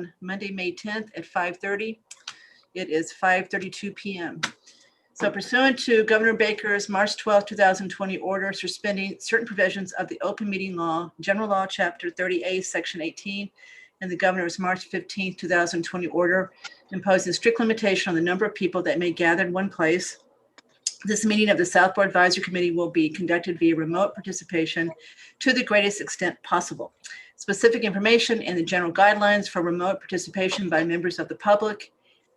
on Monday, May 10th at 5:30. It is 5:32 p.m. So pursuant to Governor Baker's March 12, 2020 order suspending certain provisions of the Open Meeting Law, General Law, Chapter 30A, Section 18, and the Governor's March 15, 2020 order imposing strict limitation on the number of people that may gather in one place, this meeting of the Southborough Advisory Committee will be conducted via remote participation to the greatest extent possible. Specific information and the general guidelines for remote participation by members of the public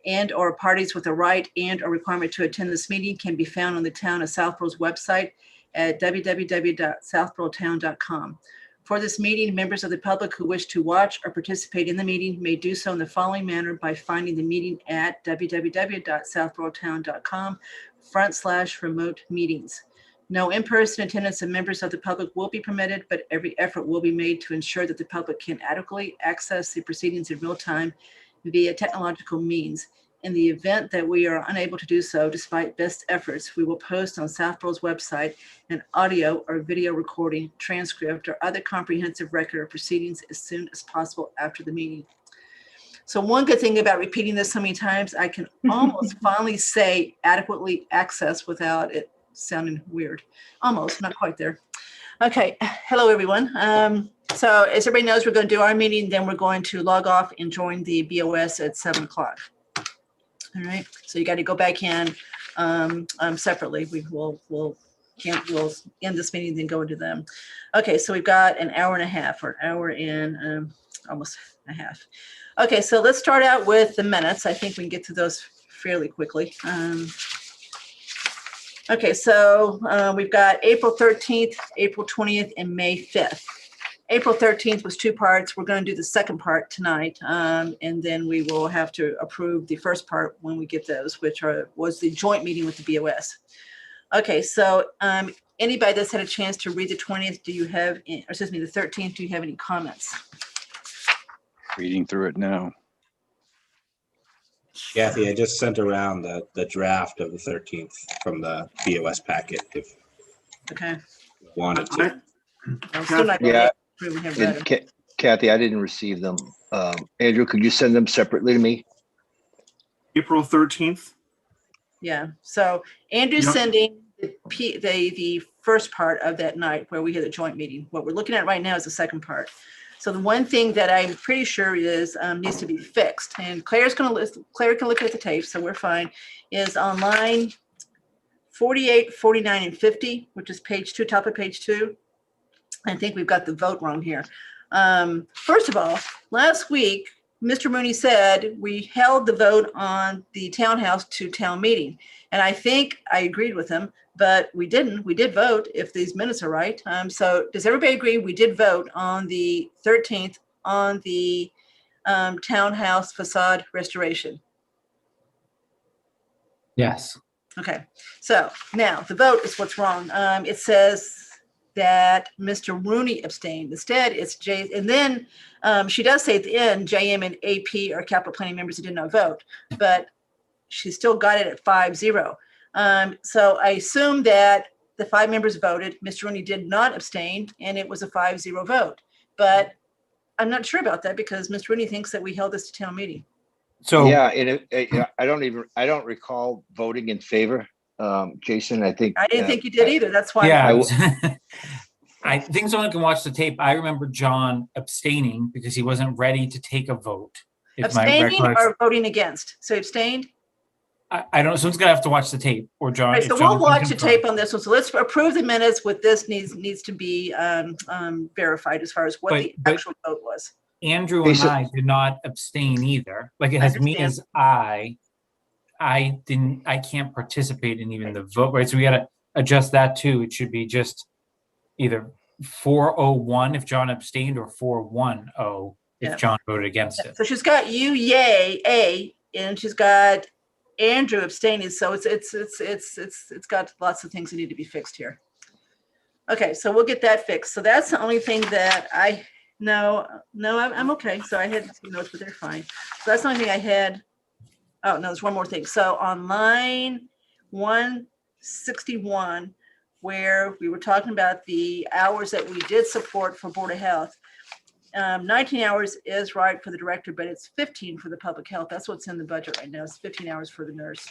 and or parties with a right and or requirement to attend this meeting can be found on the Town of Southborough's website at www.southboroughtown.com. For this meeting, members of the public who wish to watch or participate in the meeting may do so in the following manner by finding the meeting at www.southboroughtown.com/remote meetings. No in-person attendance of members of the public will be permitted, but every effort will be made to ensure that the public can adequately access the proceedings in real time via technological means. In the event that we are unable to do so, despite best efforts, we will post on Southborough's website an audio or video recording, transcript, or other comprehensive record of proceedings as soon as possible after the meeting. So one good thing about repeating this so many times, I can almost finally say adequately access without it sounding weird. Almost, not quite there. Okay, hello everyone. So as everybody knows, we're going to do our meeting, then we're going to log off and join the BOS at 7 o'clock. All right, so you got to go back in separately. We'll end this meeting, then go into them. Okay, so we've got an hour and a half, or an hour and almost a half. Okay, so let's start out with the minutes. I think we can get to those fairly quickly. Okay, so we've got April 13th, April 20th, and May 5th. April 13th was two parts. We're going to do the second part tonight, and then we will have to approve the first part when we get those, which was the joint meeting with the BOS. Okay, so anybody that's had a chance to read the 20th, do you have, or excuse me, the 13th, do you have any comments? Reading through it now. Kathy, I just sent around the draft of the 13th from the BOS packet if Okay. you wanted to. I'm still not Yeah. we have And read Kathy, I didn't receive them. Andrew, could you send them separately to me? April 13th. Yeah, so Andrew's Yep. sending the first part of that night where we had a joint meeting. What we're looking at right now is the second part. So the one thing that I'm pretty sure is needs to be fixed, and Claire can look at the tape, so we're fine, is on line 48, 49, and 50, which is page 2, top of page 2. I think we've got the vote wrong here. First of all, last week, Mr. Mooney said we held the vote on the townhouse to town meeting. And I think I agreed with him, but we didn't. We did vote if these minutes are right. So does everybody agree we did vote on the 13th on the townhouse facade restoration? Yes. Okay, so now the vote is what's wrong. It says that Mr. Rooney abstained. Instead, it's J, and then she does say at the end, JM and AP are capital planning members who did not vote, but she still got it at 5-0. So I assume that the 5 members voted. Mr. Rooney did not abstain, and it was a 5-0 vote. But I'm not sure about that because Mr. Rooney thinks that we held this to town meeting. So Yeah, and I don't recall voting in favor. Jason, I think. I didn't think you did either. That's why. yeah, I think someone can watch the tape. I remember John abstaining because he wasn't ready to take a vote. If my Abstaining recollection- or voting against? So abstained? I don't know. Someone's gonna have to watch the tape, or John. Right, if so John we'll can watch the confirm. tape on this one. So let's approve the minutes with this needs to be verified as far as what the But- actual vote was. Andrew and Lisa- I did not abstain either. Like it has me as I can't participate in even the vote, right? So we gotta adjust that too. It should be just either 401 if John abstained or 410 if Yeah. John voted against it. So she's got you, yay, A, and she's got Andrew abstaining. So it's got lots of things that need to be fixed here. Okay, so we'll get that fixed. So that's the only thing that I'm okay. So I had some notes, but they're fine. So that's the only thing I had. Oh, no, there's one more thing. So on line 161, where we were talking about the hours that we did support for Board of Health, 19 hours is right for the director, but it's 15 for the public health. That's what's in the budget right now. It's 15 hours for the nurse.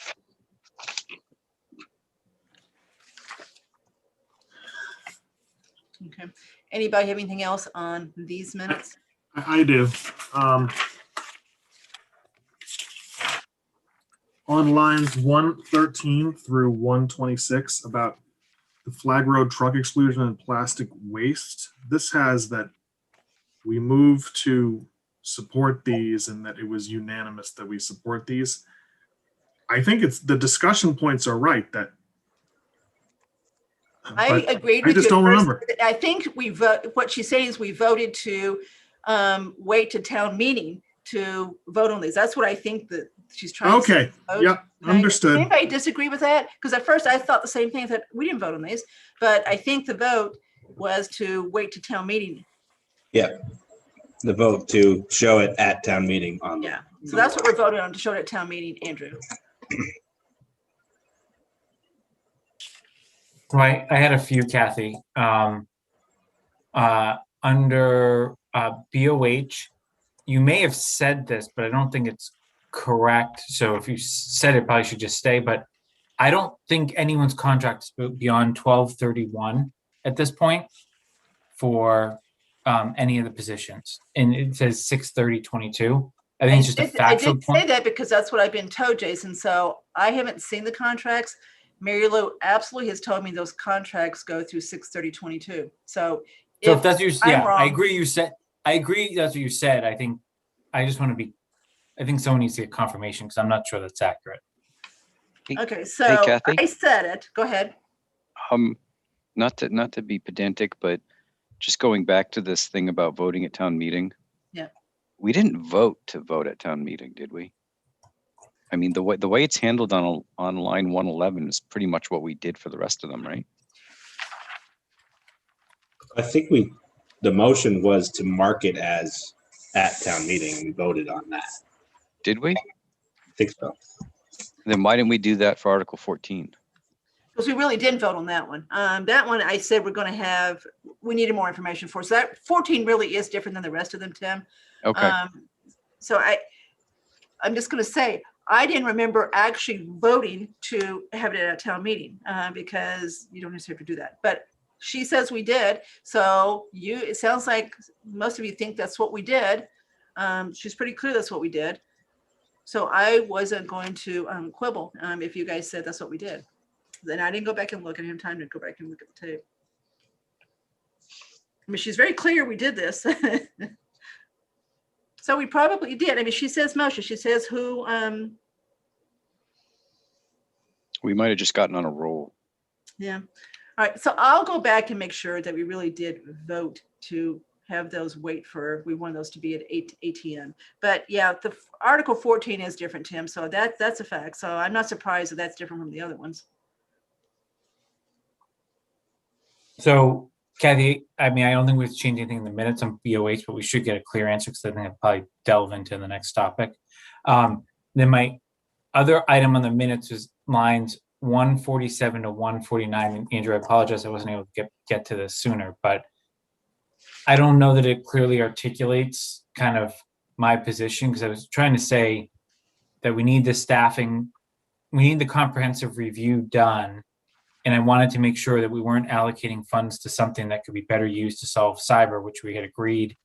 Okay. Anybody have anything else on these minutes? I do. On lines 113 through 126 about the flag road truck exclusion and plastic waste. This has that we move to support these and that it was unanimous that we support these. I think it's the discussion points are right that. I but agreed I with just you. at don't first. remember. I think we vote, what she's saying is we voted to wait to town meeting to vote on these. That's what I think that she's trying to say. Okay, yep, Does understood. anybody disagree with that? Because at first I thought the same thing, that we didn't vote on these, but I think the vote was to wait to town meeting. The vote to show it at town meeting on. Yeah, so that's what we're voting on, to show it at town meeting, Andrew. So I had a few, Kathy. Under BOH, you may have said this, but I don't think it's correct. So if you said it, probably should just stay. But I don't think anyone's contract is beyond 12/31 at this point for any of the positions. And it says 6/30/22. I think it's just a factual I did point. say that because that's what I've been told, Jason. So I haven't seen the contracts. Mary Lou absolutely has told me those contracts go through 6/30/22. So So if that's what you, I'm yeah, I wrong. agree. I agree. That's what you said. I think someone needs to get confirmation because I'm not sure that's accurate. Okay, so Kathy? I said it. Go ahead. Not to be pedantic, but just going back to this thing about voting at town meeting. Yeah. We didn't vote to vote at town meeting, did we? I mean, the way it's handled on line 111 is pretty much what we did for the rest of them, right? I think the motion was to mark it as at town meeting, and we voted on that. Did we? I think so. Then why didn't we do that for Article 14? Because we really didn't vote on that one. That one, I said we needed more information for. So that 14 really is different than the rest of them, Tim. Okay. So I'm just going to say, I didn't remember actually voting to have it at a town meeting because you don't necessarily have to do that. But she says we did. So it sounds like most of you think that's what we did. She's pretty clear that's what we did. So I wasn't going to quibble if you guys said that's what we did. Then I didn't go back and look. I didn't have time to go back and look at the tape. I mean, she's very clear we did this. So we probably did. I mean, she says motion. She says who. We might have just gotten on a roll. Yeah. All right. So I'll go back and make sure that we really did vote to have those we want those to be at 8 p.m. But yeah, the Article 14 is different, Tim. So that's a fact. So I'm not surprised that that's different from the other ones. So, Kathy, I mean, I don't think we've changed anything in the minutes on BOH, but we should get a clear answer because I think I'll probably delve into the next topic. Then my other item on the minutes is lines 147 to 149. And Andrew, I apologize, I wasn't able to get to this sooner, but I don't know that it clearly articulates kind of my position because I was trying to say that we need the staffing, we need the comprehensive review done. And I wanted to make sure that we weren't allocating funds to something that could be better used to solve cyber, which we had agreed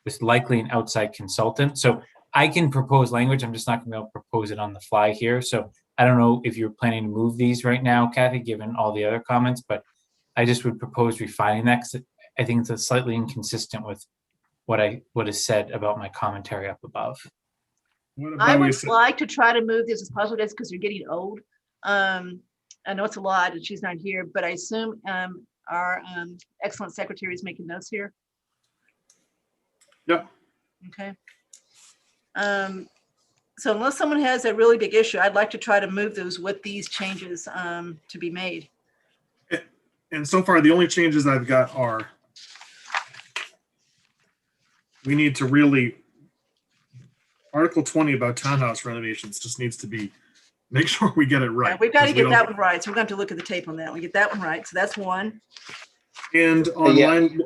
was likely an outside consultant. So I can propose language. I'm just not going to be able to propose it on the fly here. So I don't know if you're planning to move these right now, Kathy, given all the other comments, but I just would propose refining that because I think it's slightly inconsistent with what is said about my commentary up above. What I about we would say- like to try to move this as possible because you're getting old. I know it's a lot and she's not here, but I assume our excellent secretary is making notes here. Yep. Okay. So unless someone has a really big issue, I'd like to try to move those with these changes to be made. And so far, the only changes I've got are we need to really, Article 20 about townhouse renovations just needs to be, make sure we get it right. We've got to because we get that don't- one right. So we're going to have to look at the tape on that. We get that one right. So that's one. And on Yeah. line,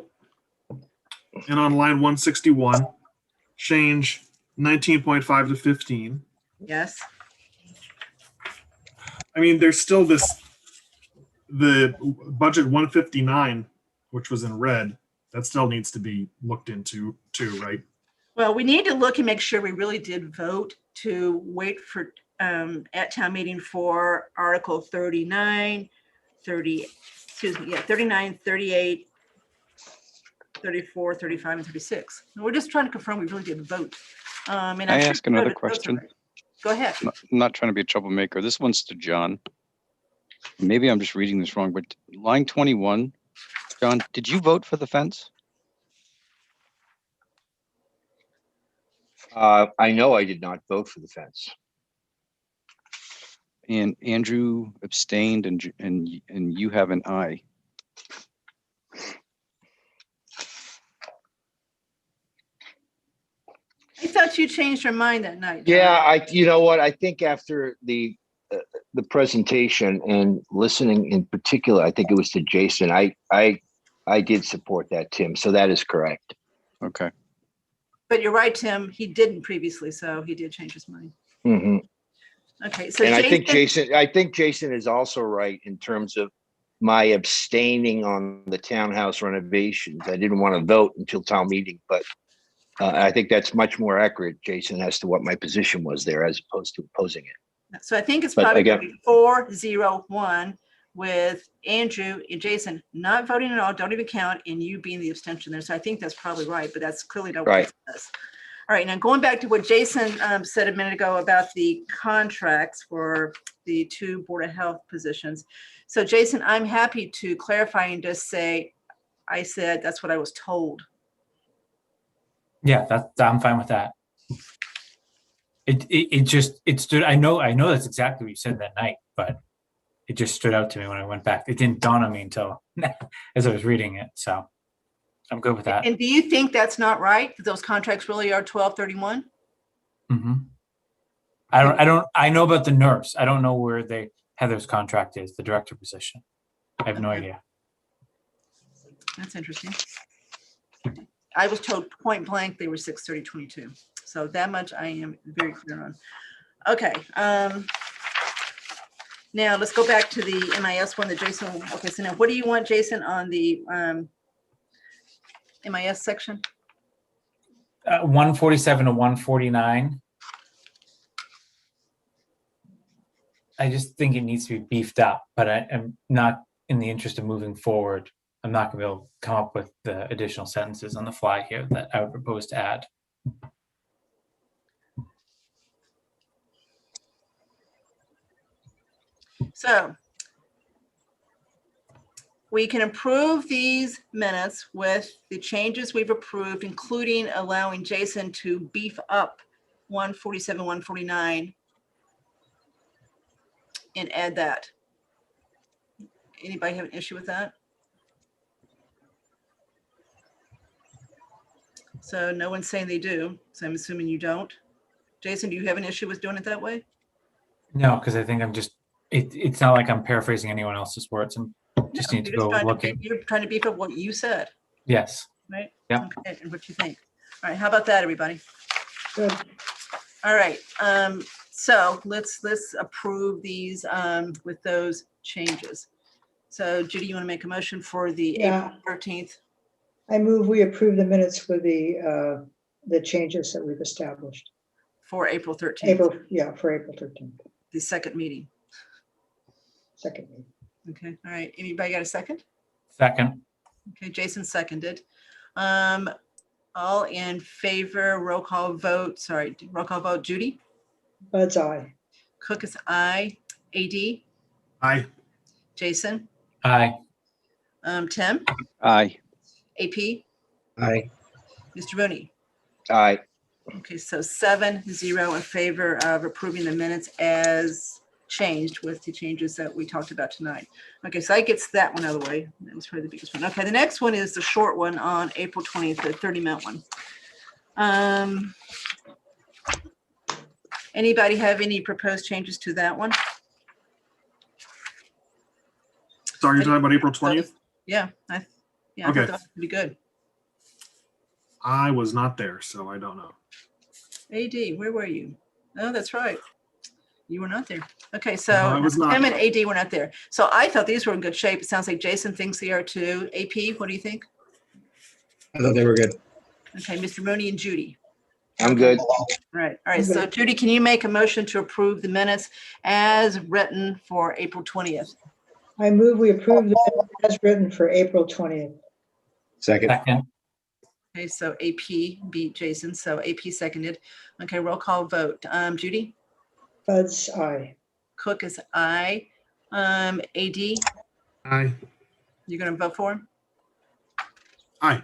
and on line 161, change 19.5 to 15. Yes. I mean, there's still the budget 159, which was in red, that still needs to be looked into too, right? Well, we need to look and make sure we really did vote to wait for, at town meeting for Article 39, 39, 38, 34, 35, and 36. And we're just trying to confirm we really did vote. And I'm Can I sure ask we another voted those question? already. Go ahead. I'm not trying to be a troublemaker. This one's to John. Maybe I'm just reading this wrong, but line 21, John, did you vote for the fence? I know I did not vote for the fence. And Andrew abstained and you have an aye. I thought you changed your mind that night. John. Yeah, you know what? I think after the presentation and listening in particular, I think it was to Jason. I did support that, Tim. So that is correct. Okay. But you're right, Tim. He didn't previously, so he did change his mind. Mhm. Okay, so And I think Jason is also right in terms of my abstaining on the townhouse renovations. I didn't want to vote until town meeting, but I think that's much more accurate, Jason, as to what my position was there as opposed to opposing it. So I think it's But probably again- gonna be 4-0-1 with Andrew and Jason not voting at all, don't even count, and you being the abstention there. So I think that's probably right, but that's clearly not what Right. it says. All right, now going back to what Jason said a minute ago about the contracts for the 2 Board of Health positions. So Jason, I'm happy to clarify and just say, I said, that's what I was told. Yeah, I'm fine with that. It stood, I know that's exactly what you said that night, but it just stood out to me when I went back. It didn't dawn on me until as I was reading it. So I'm good with that. And do you think that's not right? That those contracts really are 12/31? hmm I know about the nurse. I don't know where Heather's contract is, the director position. I have no Okay. idea. That's interesting. I was told point blank they were 6/30/22. So that much I am very clear on. Okay. Now let's go back to the MIS one that Jason, okay, so now what do you want, Jason, on the MIS section? 147 to 149. I just think it needs to be beefed up, but I am not in the interest of moving forward. I'm not going to be able to come up with the additional sentences on the fly here that I would propose to add. So we can approve these minutes with the changes we've approved, including allowing Jason to beef up 147, 149 and add that. Anybody have an issue with that? So no one's saying they do, so I'm assuming you don't. Jason, do you have an issue with doing it that way? No, because I think I'm just, it's not like I'm paraphrasing anyone else's words. I'm just No, need to you're go trying look at, You're trying to beef up what you said, yes. right? Yeah. Okay, and what you think. All right, how about that, everybody? Good. All right, so let's approve these with those changes. So Judy, you want to make a motion for the Yeah. April 13th? I move we approve the minutes with the changes that we've established. For April 13th, For April 13th, the second meeting. second meeting. Okay, all right, anybody got a second? Second, Okay, Jason seconded. All in favor, roll call vote, Judy? Bud's eye. Cook is aye. AD? Aye. Jason? aye. Tim? Aye. AP? Aye. Mr. Rooney? Aye. Okay, so 7-0 in favor of approving the minutes as changed with the changes that we talked about tonight. Okay, so that gets that one out of the way. That was probably the biggest one. Okay, the next one is the short one on April 20th, the 30-minute one. Anybody have any proposed changes to that one? Sorry, you're talking about April 20th? Yeah, I Okay. thought that would be good. I was not there, so I don't know. AD, where were you? Oh, that's right. You were not there. Okay, so No, I was not. Tim and AD were not there. So I thought these were in good shape. It sounds like Jason thinks they are too. AP, what do you think? I thought they were good. Okay, Mr. Mooney and Judy. I'm good. All right. So Judy, can you make a motion to approve the minutes as written for April 20th? I move we approve the minutes as written for April 20th. Second, Second, Okay, so AP beat Jason, so AP seconded. Okay, roll call vote. Judy? Bud's aye. Cook is aye. AD, Aye. you're gonna vote for him? Aye.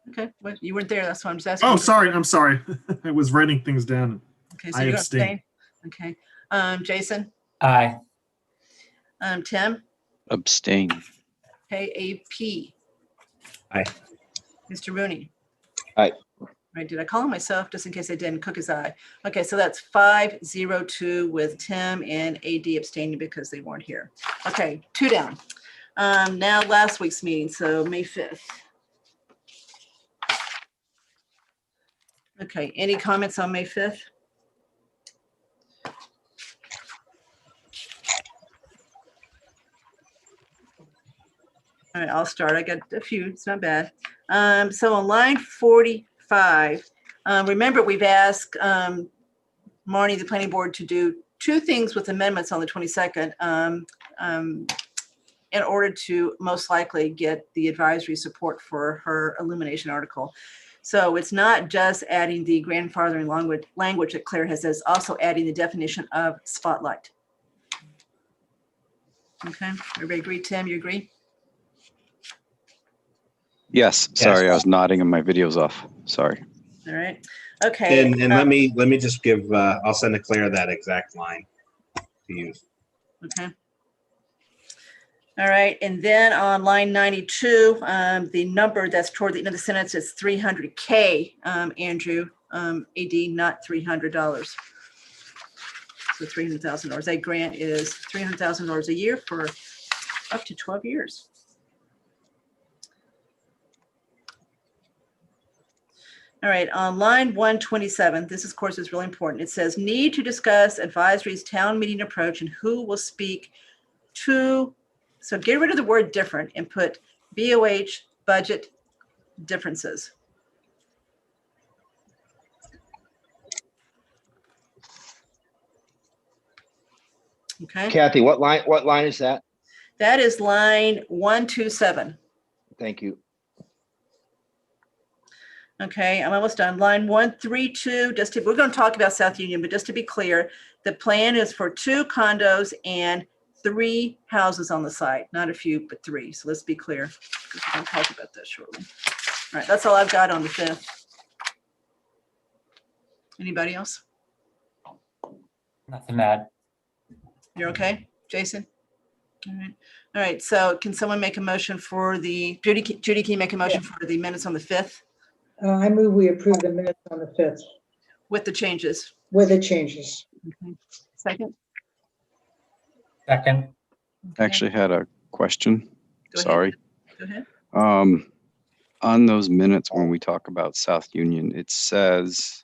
Okay, well, you weren't there, that's why I'm just asking. Oh, sorry. I'm sorry. I was writing things down. Okay, so I you're gonna abstain. abstain? Okay, Jason, aye. Tim, Abstain. okay, AP. Aye. Mr. Rooney. Aye. Right, did I call him myself, just in case I didn't? Cook is aye. Okay, so that's 5-0-2 with Tim and AD abstaining because they weren't here. Okay, 2 down. Now last week's meeting, so May 5th. Okay, any comments on May 5th? All right, I'll start. I got a few, it's not bad. So on line 45, remember we've asked Marnie, the planning board, to do 2 things with amendments on the 22nd in order to most likely get the advisory support for her illumination article. So it's not just adding the grandfathering language that Claire has, it's also adding the definition of spotlight. Okay, everybody agree? Tim, you agree? Yes, sorry, I was nodding and my video's off. Sorry. All right, okay. and let me just give, I'll send to Claire that exact line to use. Okay. All right, and then on line 92, the number that's toward the end of the sentence is 300K, Andrew, AD, not $300. So $300,000. That grant is $300,000 a year for up to 12 years. All right, on line 127, this of course is really important. It says need to discuss advisory's town meeting approach and who will speak to, so get rid of the word different and put BOH budget differences. Okay, Kathy, what line is that? that is line 127. Thank you. Okay, I'm almost done. Line 132, we're going to talk about South Union, but just to be clear, the plan is for 2 condos and 3 houses on the site, not a few, but 3. So let's be clear, because we're going to talk about that shortly. All right, that's all I've got on the 5th. Anybody else? Nothing to add. You're okay, Jason? All right, so can someone make a motion for the, Judy, can you make a motion for the minutes on the 5th I move we approve the minutes on the 5th with the changes? with the changes. Okay. Second? Second, I actually had a question. Go ahead. Sorry. Go ahead. On those minutes when we talk about South Union, it says,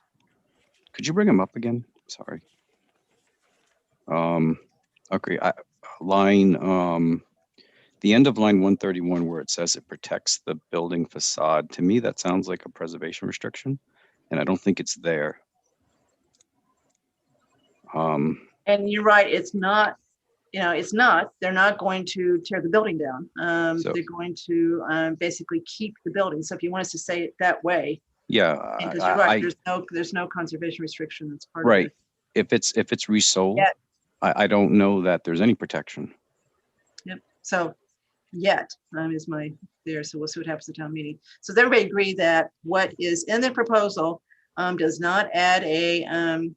could you bring them up again? Sorry. Okay, the end of line 131 where it says it protects the building facade, to me, that sounds like a preservation restriction, and I don't think it's there. And you're right, it's not, they're not going to tear the building down. So- They're going to basically keep the building. So if you want us to say it that way, Yeah, because you're right, there's no conservation restriction that's part of right. it. If it's resold, Yeah. I don't know that there's any protection. Yep, so yet, is my there, so we'll see what happens at town meeting. So does everybody agree that what is in the proposal does not add a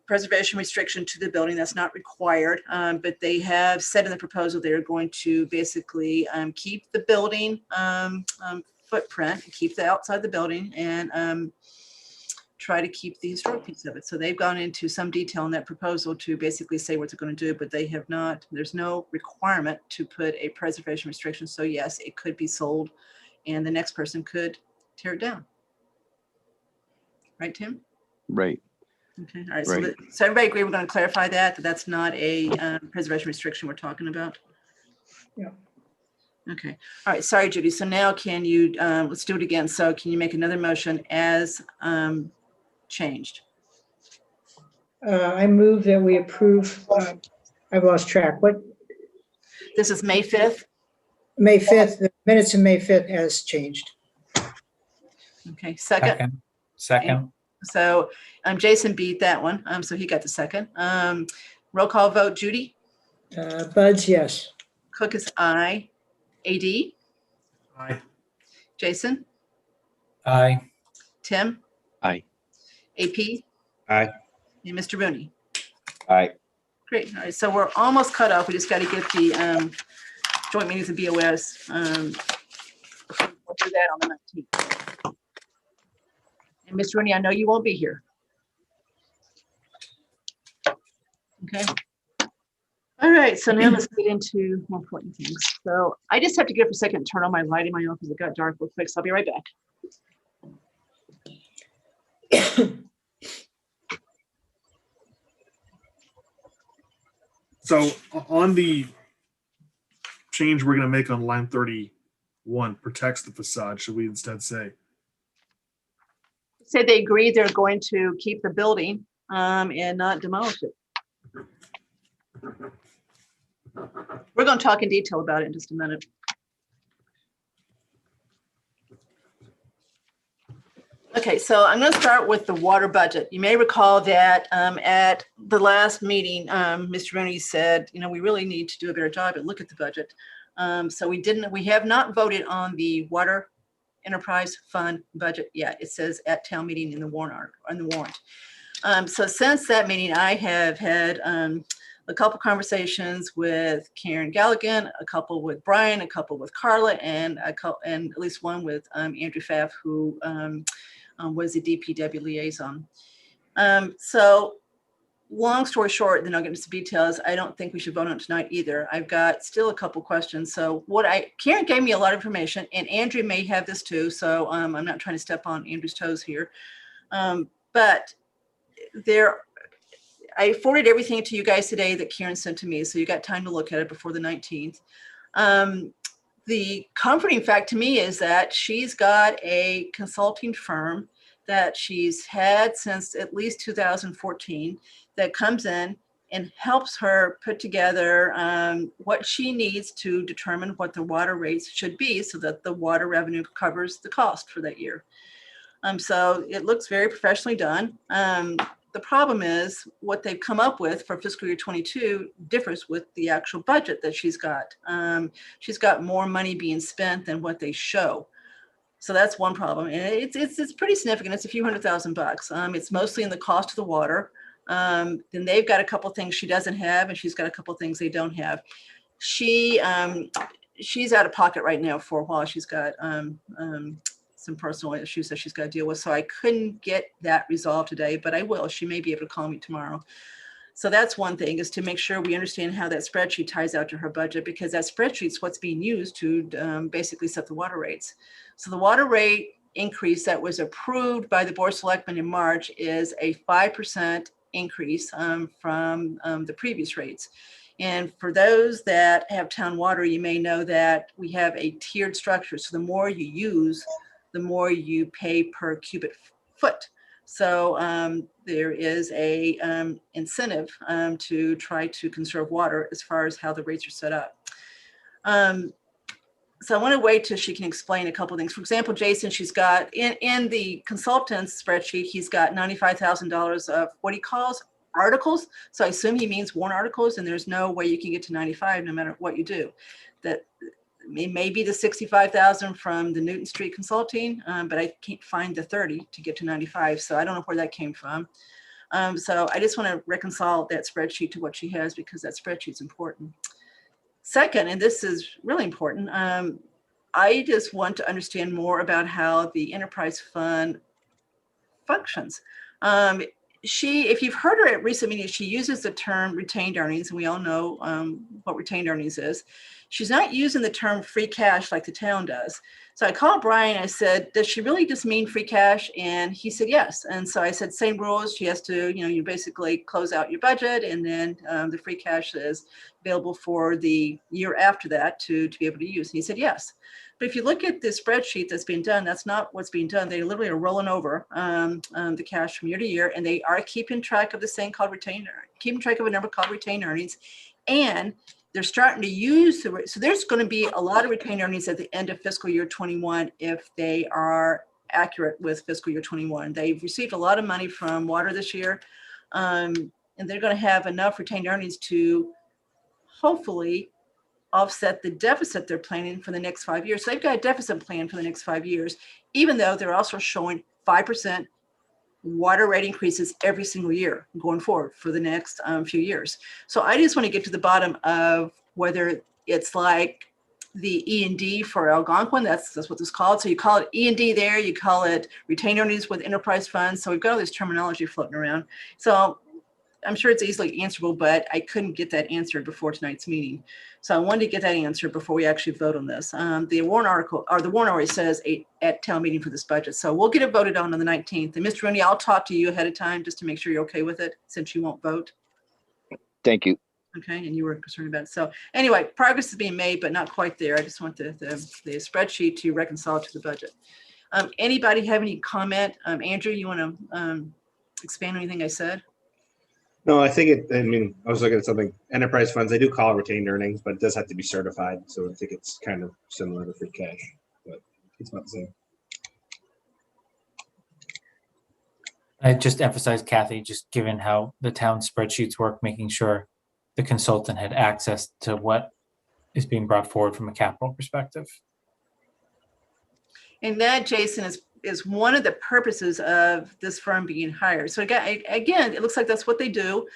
preservation restriction to the building? That's not required, but they have said in the proposal they're going to basically keep the building footprint, keep the outside the building, and try to keep the historic piece of it. So they've gone into some detail in that proposal to basically say what they're going to do, but they have not, there's no requirement to put a preservation restriction. So yes, it could be sold and the next person could tear it down. Right, Tim? Right. Okay, all right. Right. So everybody agree we're going to clarify that that's not a preservation restriction we're talking about? Yeah. Okay, all right. Sorry, Judy. So now can you, let's do it again. So can you make another motion as changed? I move that we approve, I've lost track, what, This is May 5th. May 5th, the minutes of May 5th has changed. Okay, second. Second. So Jason beat that one. So he got the second. Roll call vote, Judy. Buds, yes. Cook is aye. AD, Aye. Jason, Aye. Tim, Aye. AP, Aye. and Mr. Rooney. All right. Great. All right. So we're almost cut off. We just got to get the joint meetings of BOS. We'll do that on the 19th. And Mr. Rooney, I know you won't be here. Okay. All right. So now let's get into more important things. So I just have to get up a second and turn on my light in my office. It got dark real quick. So I'll be right back. So on the change we're going to make on line 31, protects the facade, should we instead say? Said they agreed they're going to keep the building and not demolish it. We're going to talk in detail about it in just a minute. Okay, so I'm going to start with the water budget. You may recall that at the last meeting, Mr. Rooney said, you know, we really need to do a better job and look at the budget. So we have not voted on the water enterprise fund budget yet. It says at town meeting in the warrant. So since that meeting, I have had a couple conversations with Karen Galligan, a couple with Brian, a couple with Carla, and at least one with Andrew Pfaff, who was the DPW liaison. So long story short, then I'll get into some details. I don't think we should vote on it tonight either. I've got still a couple questions. So Karen gave me a lot of information, and Andrew may have this too. So I'm not trying to step on Andrew's toes here. But I forwarded everything to you guys today that Karen sent to me. So you got time to look at it before the 19th. The comforting fact to me is that she's got a consulting firm that she's had since at least 2014 that comes in and helps her put together what she needs to determine what the water rates should be so that the water revenue covers the cost for that year. So it looks very professionally done. The problem is what they've come up with for fiscal year 22 differs with the actual budget that she's got. She's got more money being spent than what they show. So that's one problem. And it's pretty significant. It's a few $100,000. It's mostly in the cost of the water. Then they've got a couple things she doesn't have, and she's got a couple things they don't have. She's out of pocket right now for a while. She's got some personal issues that she's got to deal with. So I couldn't get that resolved today, but I will. She may be able to call me tomorrow. So that's one thing, is to make sure we understand how that spreadsheet ties out to her budget, because that spreadsheet is what's being used to basically set the water rates. So the water rate increase that was approved by the Board of Selectmen in March is a 5% increase from the previous rates. And for those that have town water, you may know that we have a tiered structure. So the more you use, the more you pay per cubic foot. So there is a incentive to try to conserve water as far as how the rates are set up. So I want to wait till she can explain a couple of things. For example, Jason, she's got in the consultant's spreadsheet, he's got $95,000 of what he calls articles. So I assume he means warrant articles, and there's no way you can get to 95 no matter what you do. That may be the 65,000 from the Newton Street Consulting, but I can't find the 30 to get to 95. So I don't know where that came from. So I just want to reconcile that spreadsheet to what she has, because that spreadsheet's important. Second, and this is really important, I just want to understand more about how the enterprise fund functions. if you've heard her at recent meetings, she uses the term retained earnings, and we all know what retained earnings is. She's not using the term free cash like the town does. So I called Brian, I said, does she really just mean free cash? And he said, yes. And so I said, same rules. She has to, you basically close out your budget, and then the free cash is available for the year after that to be able to use. And he said, yes. But if you look at the spreadsheet that's being done, that's not what's being done. They literally are rolling over the cash from year to year, and they are keeping track of this thing called keeping track of a number called retained earnings. And they're starting to use so there's going to be a lot of retained earnings at the end of fiscal year 21 if they are accurate with fiscal year 21. They've received a lot of money from water this year, and they're going to have enough retained earnings to hopefully offset the deficit they're planning for the next 5 years. So they've got a deficit plan for the next 5 years, even though they're also showing 5% water rate increases every single year going forward for the next few years. So I just want to get to the bottom of whether it's like the E&D for Algonquin, that's what it's called. So you call it E&D there, you call it retained earnings with enterprise funds. So we've got all this terminology floating around. So I'm sure it's easily answerable, but I couldn't get that answered before tonight's meeting. So I wanted to get that answered before we actually vote on this. The warrant article, or the warrant already says at town meeting for this budget. So we'll get it voted on the 19th. And Mr. Rooney, I'll talk to you ahead of time just to make sure you're okay with it, since you won't vote. Thank you. Okay, and you were concerned about it. So anyway, progress is being made, but not quite there. I just want the spreadsheet to reconcile to the budget. Anybody have any comment? Andrew, you want to expand on anything I said? No, I think I was looking at something, enterprise funds, they do call it retained earnings, but it does have to be certified. So I think it's kind of similar to free cash, but it's about the same. I just emphasize, Kathy, just given how the town spreadsheets work, making sure the consultant had access to what is being brought forward from a capital perspective. And that, Jason, is one of the purposes of this firm being hired. So again, it looks like that's what they do.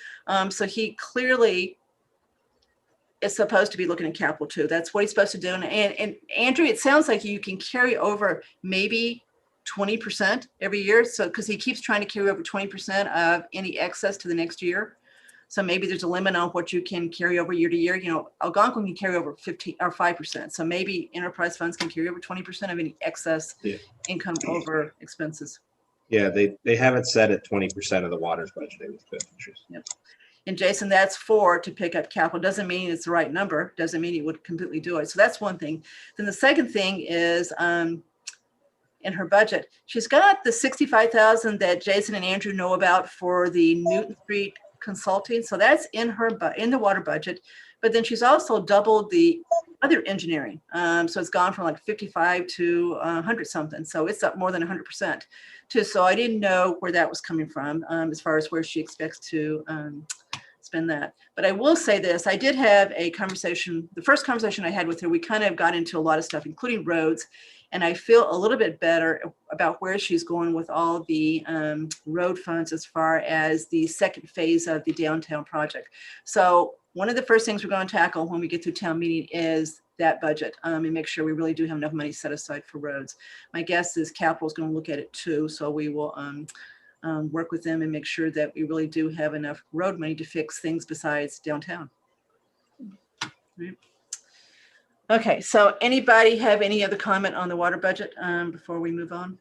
So he clearly is supposed to be looking at capital too. That's what he's supposed to do. And Andrew, it sounds like you can carry over maybe 20% every year. So because he keeps trying to carry over 20% of any excess to the next year. So maybe there's a limit on what you can carry over year to year. Algonquin can carry over 15 or 5%. So maybe enterprise funds can carry over 20% of any excess income over expenses. Yeah, they have it set at 20% of the water's budgeted expenditures. Yep. And Jason, that's to pick up capital. Doesn't mean it's the right number. Doesn't mean he would completely do it. So that's one thing. Then the second thing is in her budget, she's got the $65,000 that Jason and Andrew know about for the Newton Street consulting. So that's in the water budget, but then she's also doubled the other engineering. So it's gone from like 55 to 100 something. So it's up more than 100% too. So I didn't know where that was coming from as far as where she expects to spend that. But I will say this, I did have a conversation, the first conversation I had with her, we kind of got into a lot of stuff, including roads. And I feel a little bit better about where she's going with all the road funds as far as the second phase of the downtown project. So one of the first things we're going to tackle when we get through town meeting is that budget and make sure we really do have enough money set aside for roads. My guess is capital is going to look at it too. So we will work with them and make sure that we really do have enough road money to fix things besides downtown. Right. Okay, so anybody have any other comment on the water budget before we move on?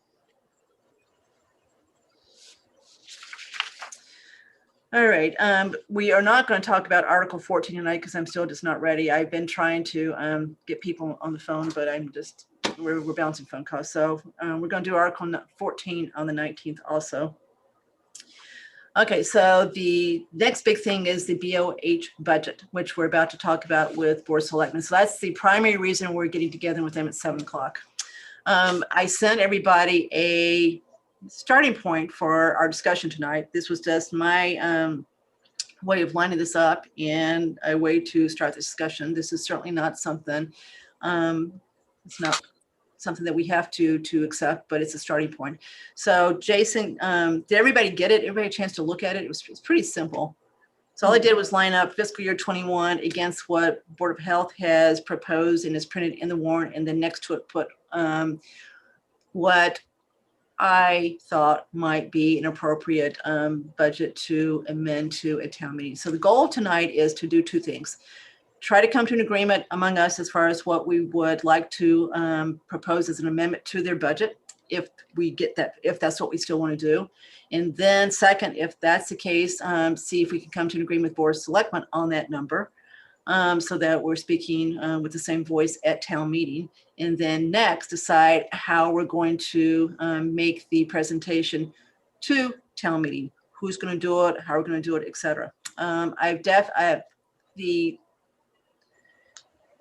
All right, we are not going to talk about Article 14 tonight because I'm still just not ready. I've been trying to get people on the phone, but we're bouncing phone calls. So we're going to do Article 14 on the 19th also. Okay, so the next big thing is the BOH budget, which we're about to talk about with Board of Selectmen. So that's the primary reason we're getting together with them at 7 o'clock. I sent everybody a starting point for our discussion tonight. This was just my way of lining this up and a way to start the discussion. This is certainly not something, it's not something that we have to accept, but it's a starting point. So Jason, did everybody get it? Everybody had a chance to look at it? It's pretty simple. So all I did was line up fiscal year 21 against what Board of Health has proposed and is printed in the warrant, and then next to it put what I thought might be an appropriate budget to amend to a town meeting. So the goal tonight is to do two things. Try to come to an agreement among us as far as what we would like to propose as an amendment to their budget, if we get that, if that's what we still want to do. And then second, if that's the case, see if we can come to an agreement with Board of Selectmen on that number, so that we're speaking with the same voice at town meeting. And then next, decide how we're going to make the presentation to town meeting. Who's going to do it, how we're going to do it, et cetera. The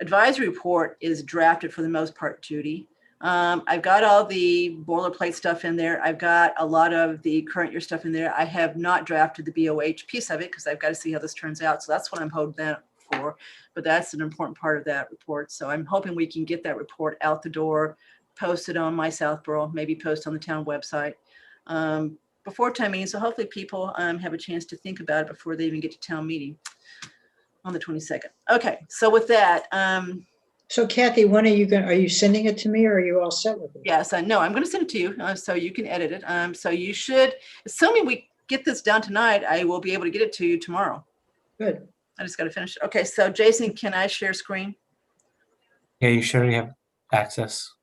advisory report is drafted for the most part, Judy. I've got all the boilerplate stuff in there. I've got a lot of the current year stuff in there. I have not drafted the BOH piece of it because I've got to see how this turns out. So that's what I'm holding that for, but that's an important part of that report. So I'm hoping we can get that report out the door, posted on My Southborough, maybe post on the town website before town meeting. So hopefully people have a chance to think about it before they even get to town meeting on the 22nd. Okay, so with that, So Kathy, when are you sending it to me or are you all set with it? yes, I know, I'm going to send it to you so you can edit it. So you should, assuming we get this done tonight, I will be able to get it to you tomorrow. Good. I just got to finish. Okay, so Jason, can I share screen? Yeah, you should already have access.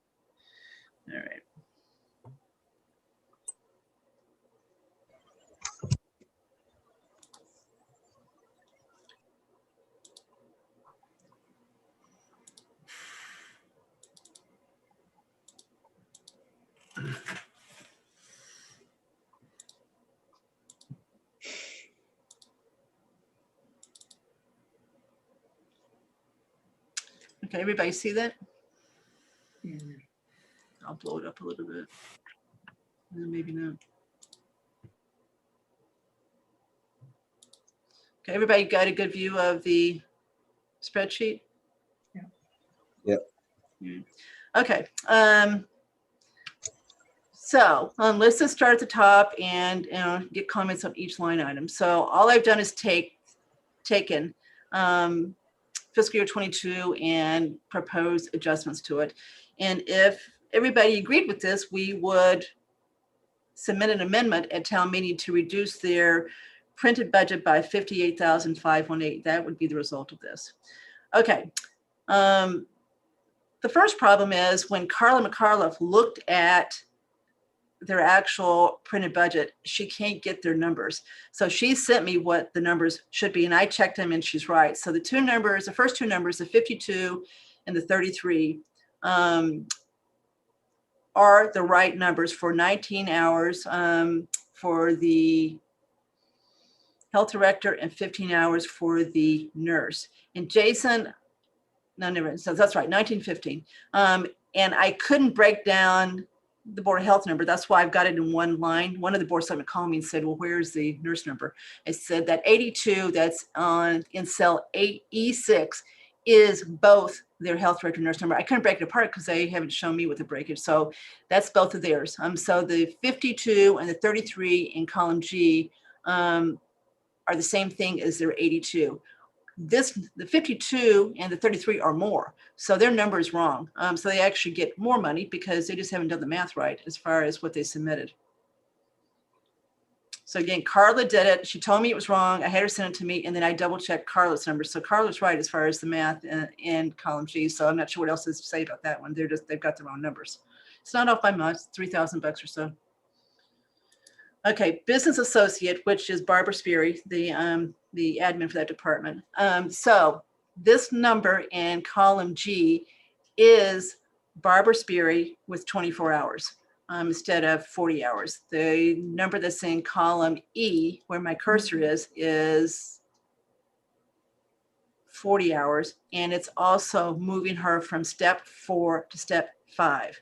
All right. Okay, everybody see that? Yeah. I'll blow it up a little bit. Maybe not. Okay, everybody got a good view of the spreadsheet? Yeah. Yep. Yeah. Okay. So let's just start at the top and get comments on each line item. So all I've done is taken fiscal year 22 and propose adjustments to it. And if everybody agreed with this, we would submit an amendment at town meeting to reduce their printed budget by $58,518. That would be the result of this. Okay. The first problem is when Carla McCarlough looked at their actual printed budget, she can't get their numbers. So she sent me what the numbers should be, and I checked them and she's right. So the two numbers, the first two numbers, the 52 and the 33, are the right numbers for 19 hours for the health director and 15 hours for the nurse. And Jason, no, never, so that's right, 1915. And I couldn't break down the Board of Health number. That's why I've got it in one line. One of the Board of Selectmen called me and said, well, where's the nurse number? I said that 82 that's in cell 8E6 is both their health director and nurse number. I couldn't break it apart because they haven't shown me what the breakage. So that's both of theirs. So the 52 and the 33 in column G are the same thing as their 82. The 52 and the 33 are more. So their number is wrong. So they actually get more money because they just haven't done the math right as far as what they submitted. So again, Carla did it. She told me it was wrong. I had her send it to me, and then I double checked Carla's number. So Carla's right as far as the math in column G. So I'm not sure what else is to say about that one. They've got the wrong numbers. It's not off by much, $3,000 or so. Okay, business associate, which is Barbara Speary, the admin for that department. So this number in column G is Barbara Speary with 24 hours. Instead of 40 hours. The number that's in column E, where my cursor is 40 hours. And it's also moving her from step 4 to step 5.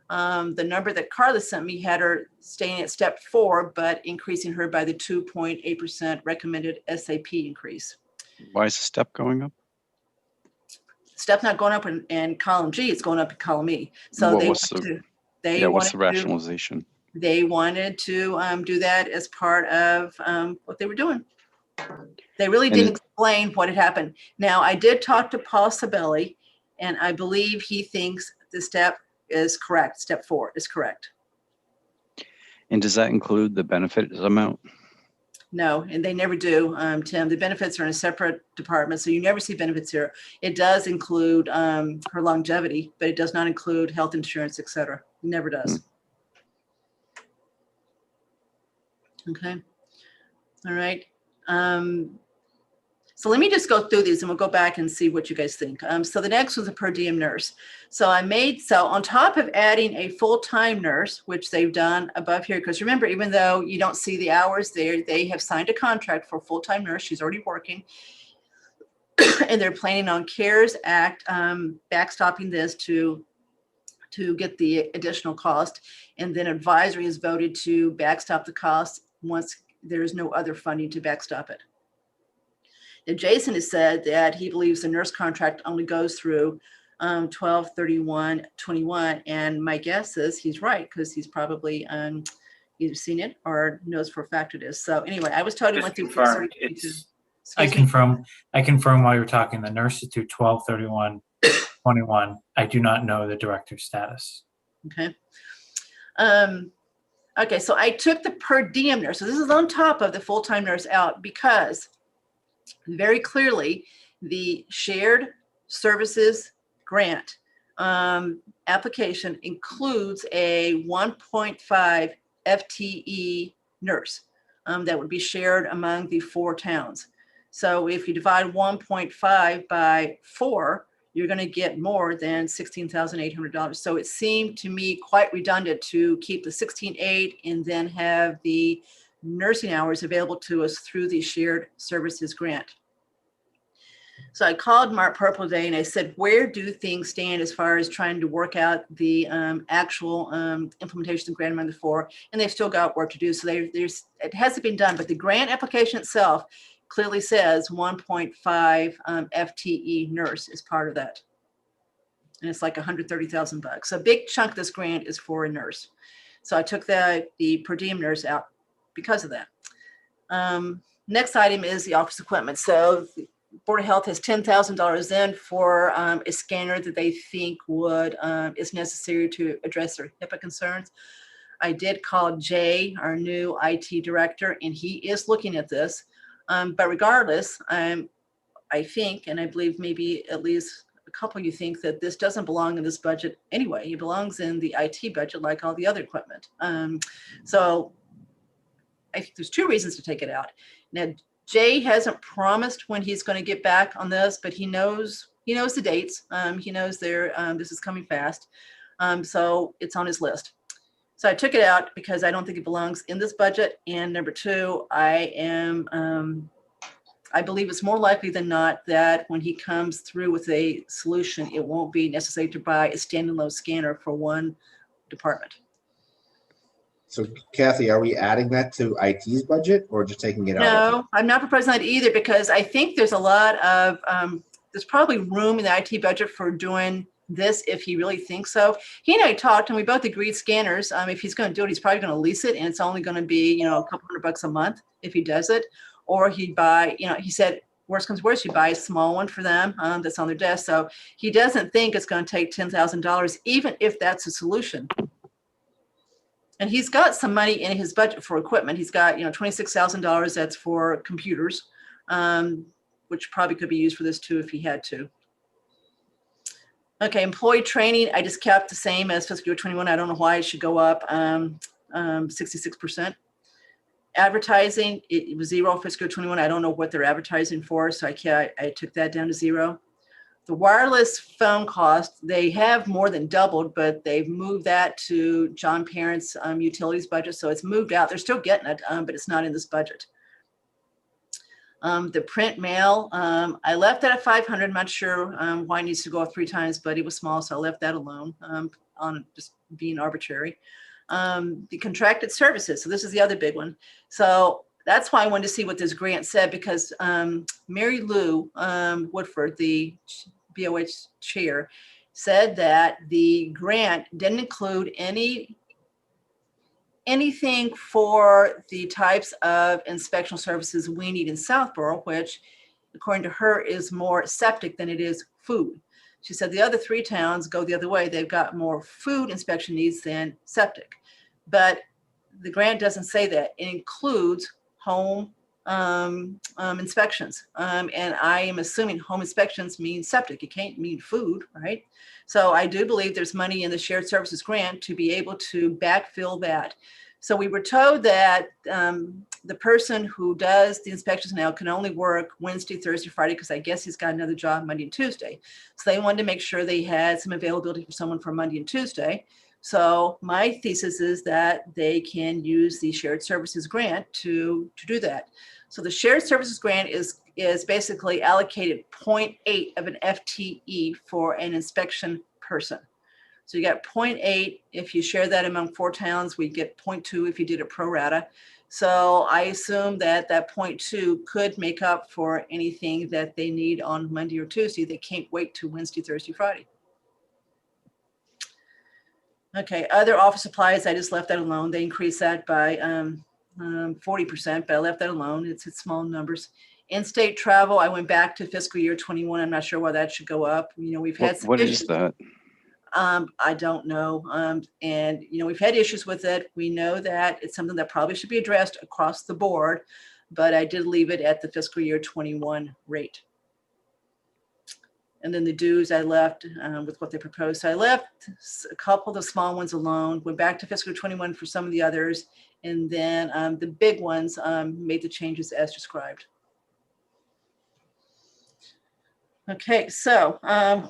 The number that Carla sent me had her staying at step 4, but increasing her by the 2.8% recommended SAP increase. Why is the step going up? Step not going up in column G, it's going up in column E. So What's the rationalization? They wanted to do that as part of what they were doing. They really didn't explain what had happened. Now, I did talk to Paul Sabelli, and I believe he thinks the step is correct. Step 4 is correct. And does that include the benefit amount? No, and they never do, Tim. The benefits are in a separate department, so you never see benefits here. It does include her longevity, but it does not include health insurance, et cetera. It never does. Okay. All right. So let me just go through these and we'll go back and see what you guys think. So the next was a per diem nurse. So on top of adding a full-time nurse, which they've done above here, because remember, even though you don't see the hours there, they have signed a contract for a full-time nurse. She's already working. And they're planning on CARES Act backstopping this to get the additional cost. And then advisory is voted to backstop the cost once there is no other funding to backstop it. Now, Jason has said that he believes the nurse contract only goes through 12/31/21, and my guess is he's right because he's probably either seen it or knows for a fact it is. So anyway, I was told he went through. I confirm while you're talking, the nurse is to 12/31/21. I do not know the director's status. Okay. Okay, so I took the per diem nurse. So this is on top of the full-time nurse out because very clearly the shared services grant application includes a 1.5 FTE nurse that would be shared among the 4 towns. So if you divide 1.5 by 4, you're going to get more than $16,800. So it seemed to me quite redundant to keep the 16.8 and then have the nursing hours available to us through the shared services grant. So I called Mark Purple today and I said, where do things stand as far as trying to work out the actual implementation of grant among the 4? And they've still got work to do. So it hasn't been done, but the grant application itself clearly says 1.5 FTE nurse is part of that. And it's like $130,000. So a big chunk of this grant is for a nurse. So I took the per diem nurse out because of that. Next item is the office equipment. So the Board of Health has $10,000 in for a scanner that they think is necessary to address their HIPAA concerns. I did call Jay, our new IT director, and he is looking at this. But regardless, I think, and I believe maybe at least a couple of you think that this doesn't belong in this budget anyway. It belongs in the IT budget like all the other equipment. So I think there's 2 reasons to take it out. Now, Jay hasn't promised when he's going to get back on this, but he knows the dates. He knows this is coming fast. So it's on his list. So I took it out because I don't think it belongs in this budget. And number 2, I believe it's more likely than not that when he comes through with a solution, it won't be necessary to buy a standalone scanner for one department. So Kathy, are we adding that to IT's budget or just taking it out? No, I'm not proposing that either because I think there's a lot of, there's probably room in the IT budget for doing this if he really thinks so. He and I talked and we both agreed scanners. If he's going to do it, he's probably going to lease it and it's only going to be, a couple $100 a month if he does it. Or he'd buy, he said, worst comes worst, you buy a small one for them that's on their desk. So he doesn't think it's going to take $10,000, even if that's a solution. And he's got some money in his budget for equipment. He's got, $26,000 that's for computers, which probably could be used for this too if he had to. Okay, employee training, I just kept the same as fiscal year 21. I don't know why it should go up 66%. Advertising, it was 0 fiscal year 21. I don't know what they're advertising for, so I took that down to 0. The wireless phone cost, they have more than doubled, but they've moved that to John Parent's utilities budget. So it's moved out. They're still getting it, but it's not in this budget. The print mail, I left that at 500. I'm not sure why it needs to go up 3 times, but it was small, so I left that alone on just being arbitrary. The contracted services. So this is the other big one. So that's why I wanted to see what this grant said because Mary Lou Woodford, the BOH chair, said that the grant didn't include anything for the types of inspectional services we need in Southborough, which according to her is more septic than it is food. She said the other 3 towns go the other way. They've got more food inspection needs than septic. But the grant doesn't say that. It includes home inspections. And I am assuming home inspections mean septic. It can't mean food, right? So I do believe there's money in the shared services grant to be able to backfill that. So we were told that the person who does the inspections now can only work Wednesday, Thursday, Friday, because I guess he's got another job Monday and Tuesday. So they wanted to make sure they had some availability for someone for Monday and Tuesday. So my thesis is that they can use the shared services grant to do that. So the shared services grant is basically allocated 0.8 of an FTE for an inspection person. So you got 0.8. If you share that among 4 towns, we get 0.2 if you did it pro rata. So I assume that that 0.2 could make up for anything that they need on Monday or Tuesday. They can't wait to Wednesday, Thursday, Friday. Okay, other office supplies, I just left that alone. They increased that by 40%, but I left that alone. It's small numbers. In-state travel, I went back to fiscal year 21. I'm not sure why that should go up. You know, we've had some What issues. is that? I don't know. And, you know, we've had issues with it. We know that it's something that probably should be addressed across the board, but I did leave it at the fiscal year 21 rate. And then the dues I left with what they proposed. So I left a couple of the small ones alone, went back to fiscal 21 for some of the others. And then the big ones made the changes as described. Okay, so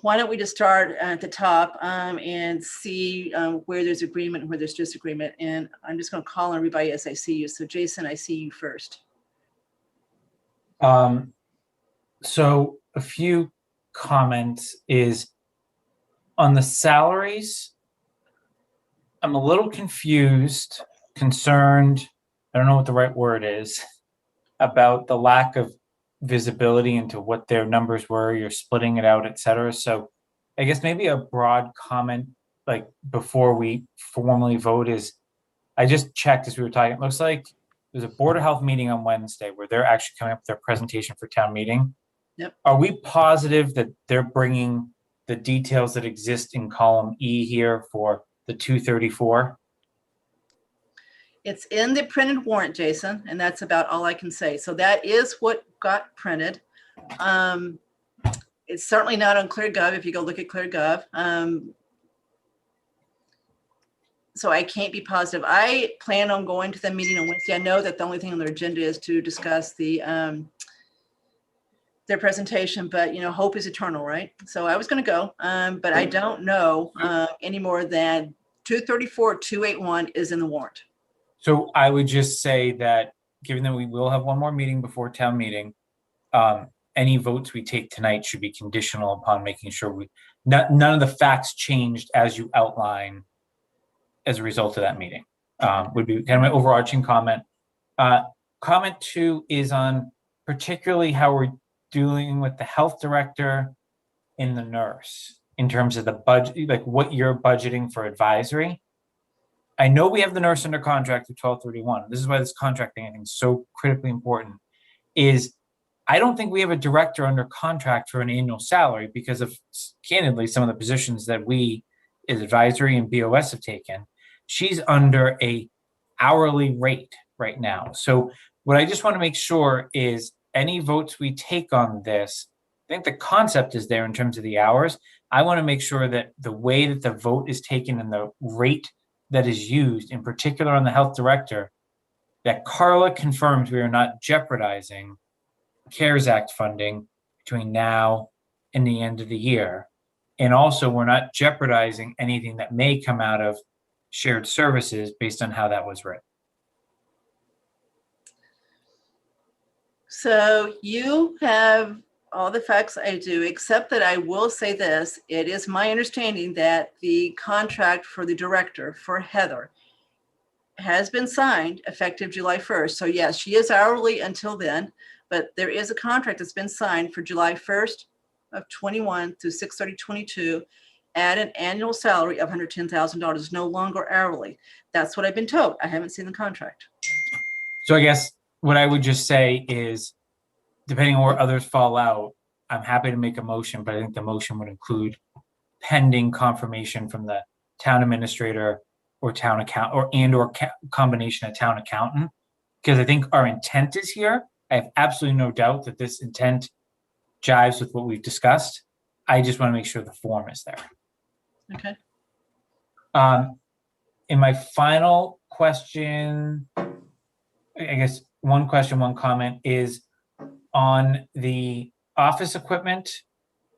why don't we just start at the top and see where there's agreement and where there's disagreement. And I'm just going to call on everybody as I see you. So Jason, I see you first. So a few comments is on the salaries. I'm a little confused, concerned, I don't know what the right word is, about the lack of visibility into what their numbers were. You're splitting it out, et cetera. So I guess maybe a broad comment, like before we formally vote, is I just checked as we were talking. It looks like there's a Board of Health meeting on Wednesday where they're actually coming up with their presentation for town meeting. Yep. Are we positive that they're bringing the details that exist in column E here for the 234? It's in the printed warrant, Jason, and that's about all I can say. So that is what got printed. It's certainly not on ClearGov if you go look at ClearGov. So I can't be positive. I plan on going to the meeting on Wednesday. I know that the only thing on their agenda is to discuss the their presentation, but you know, hope is eternal, right? So I was going to go, but I don't know any more than 234-281 is in the warrant. So I would just say that given that we will have one more meeting before town meeting, any votes we take tonight should be conditional upon making sure none of the facts changed as you outline as a result of that meeting. Would be kind of my overarching comment. Comment 2 is on particularly how we're dealing with the health director and the nurse in terms of the budget, like what you're budgeting for advisory. I know we have the nurse under contract through 12/31. This is why this contract thing I think is so critically important. Is I don't think we have a director under contract for an annual salary because of, candidly, some of the positions that we as advisory and BOS have taken. She's under a hourly rate right now. So what I just want to make sure is any votes we take on this, I think the concept is there in terms of the hours. I want to make sure that the way that the vote is taken and the rate that is used, in particular on the health director, that Carla confirms we are not jeopardizing CARES Act funding between now and the end of the year. And also we're not jeopardizing anything that may come out of shared services based on how that was written. So you have all the facts I do, except that I will say this. It is my understanding that the contract for the director, for Heather, has been signed effective July 1st. So yes, she is hourly until then, but there is a contract that's been signed for July 1st of 21 through 6/30/22 at an annual salary of $110,000. It's no longer hourly. That's what I've been told. I haven't seen the contract. So I guess what I would just say is, depending on where others fall out, I'm happy to make a motion, but I think the motion would include pending confirmation from the town administrator or town account or combination of town accountant. Because I think our intent is here. I have absolutely no doubt that this intent jives with what we've discussed. I just want to make sure the form is there. Okay. In my final question, I guess one question, one comment is on the office equipment.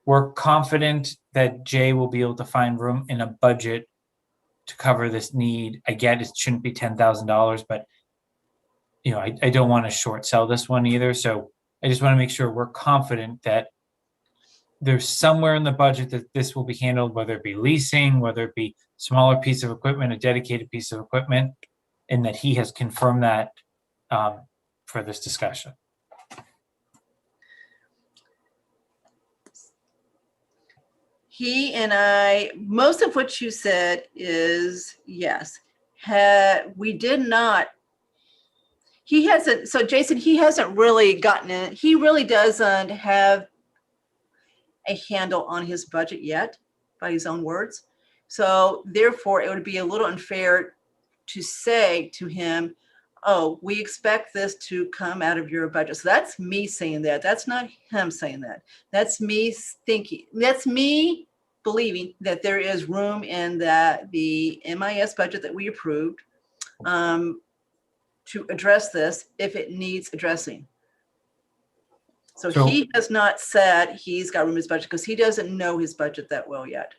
We're confident that Jay will be able to find room in a budget to cover this need. I get it shouldn't be $10,000, but you know, I don't want to short sell this one either. So I just want to make sure we're confident that there's somewhere in the budget that this will be handled, whether it be leasing, whether it be smaller piece of equipment, a dedicated piece of equipment, and that he has confirmed that for this discussion. He and I, most of what you said is yes. We did not, he hasn't, so Jason, he hasn't really gotten in, he really doesn't have a handle on his budget yet, by his own words. So therefore, it would be a little unfair to say to him, oh, we expect this to come out of your budget. So that's me saying that. That's not him saying that. That's me thinking, that's me believing that there is room in the MIS budget that we approved to address this if it needs addressing. So he has not said he's got room in his budget because he doesn't know his budget that well yet.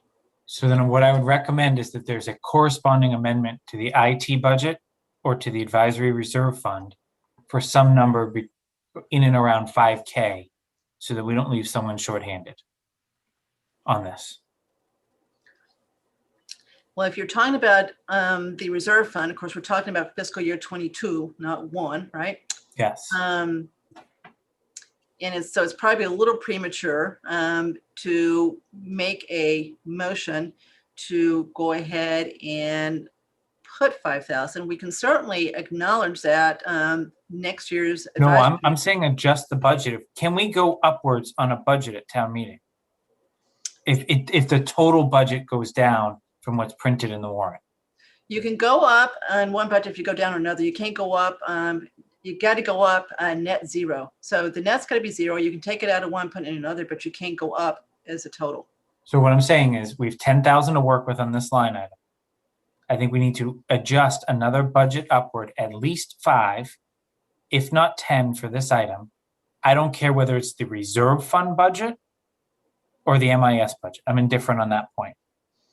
So then what I would recommend is that there's a corresponding amendment to the IT budget or to the advisory reserve fund for some number in and around 5K so that we don't leave someone shorthanded on this. Well, if you're talking about the reserve fund, of course, we're talking about fiscal year 22, not 1, right? Yes. And so it's probably a little premature to make a motion to go ahead and put 5,000. We can certainly acknowledge that next year's. No, I'm saying adjust the budget. Can we go upwards on a budget at town meeting? If the total budget goes down from what's printed in the warrant. You can go up on one budget if you go down on another. You can't go up. You got to go up net zero. So the net's got to be zero. You can take it out of one, put it in another, but you can't go up as a total. So what I'm saying is we've 10,000 to work with on this line item. I think we need to adjust another budget upward, at least 5, if not 10 for this item. I don't care whether it's the reserve fund budget or the MIS budget. I'm indifferent on that point.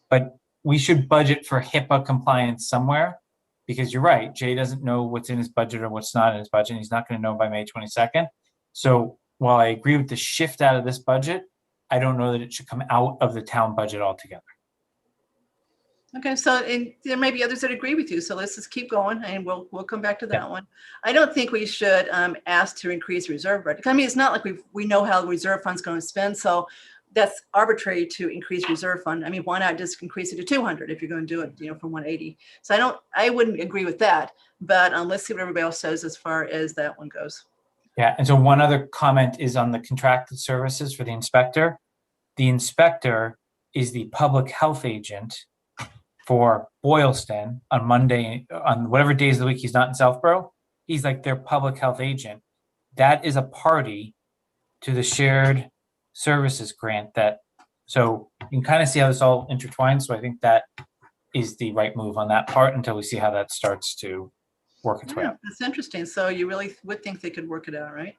But we should budget for HIPAA compliance somewhere. Because you're right, Jay doesn't know what's in his budget or what's not in his budget. And he's not going to know by May 22nd. So while I agree with the shift out of this budget, I don't know that it should come out of the town budget altogether. Okay, so and there may be others that agree with you. So let's just keep going and we'll come back to that one. I don't think we should ask to increase reserve budget. I mean, it's not like we know how the reserve fund's going to spend. So that's arbitrary to increase reserve fund. I mean, why not just increase it to 200 if you're going to do it, from 180? So I wouldn't agree with that, but let's see what everybody else says as far as that one goes. Yeah, and so one other comment is on the contracted services for the inspector. The inspector is the public health agent for Boylston on Monday, on whatever days of the week he's not in Southborough. He's like their public health agent. That is a party to the shared services grant so you can kind of see how this all intertwines. So I think that is the right move on that part until we see how that starts to work its way out. That's interesting. So you really would think they could work it out, right?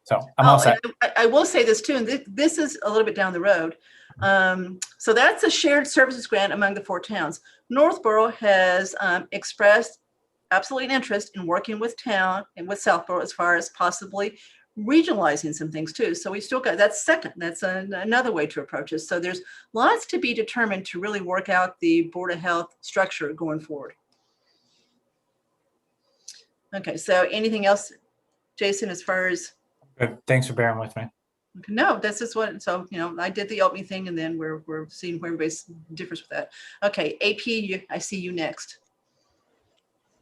So I'm all set. I will say this too, and this is a little bit down the road. So that's a shared services grant among the 4 towns. Northborough has expressed absolute interest in working with town and with Southborough as far as possibly regionalizing some things too. So we still got that's second. That's another way to approach it. So there's lots to be determined to really work out the Board of Health structure going forward. Okay, so anything else, Jason, as far as? Good. Thanks for bearing with me. Okay, no, that's just what, so, I did the opening thing and then we're seeing where everybody's differs with that. Okay, AP, I see you next.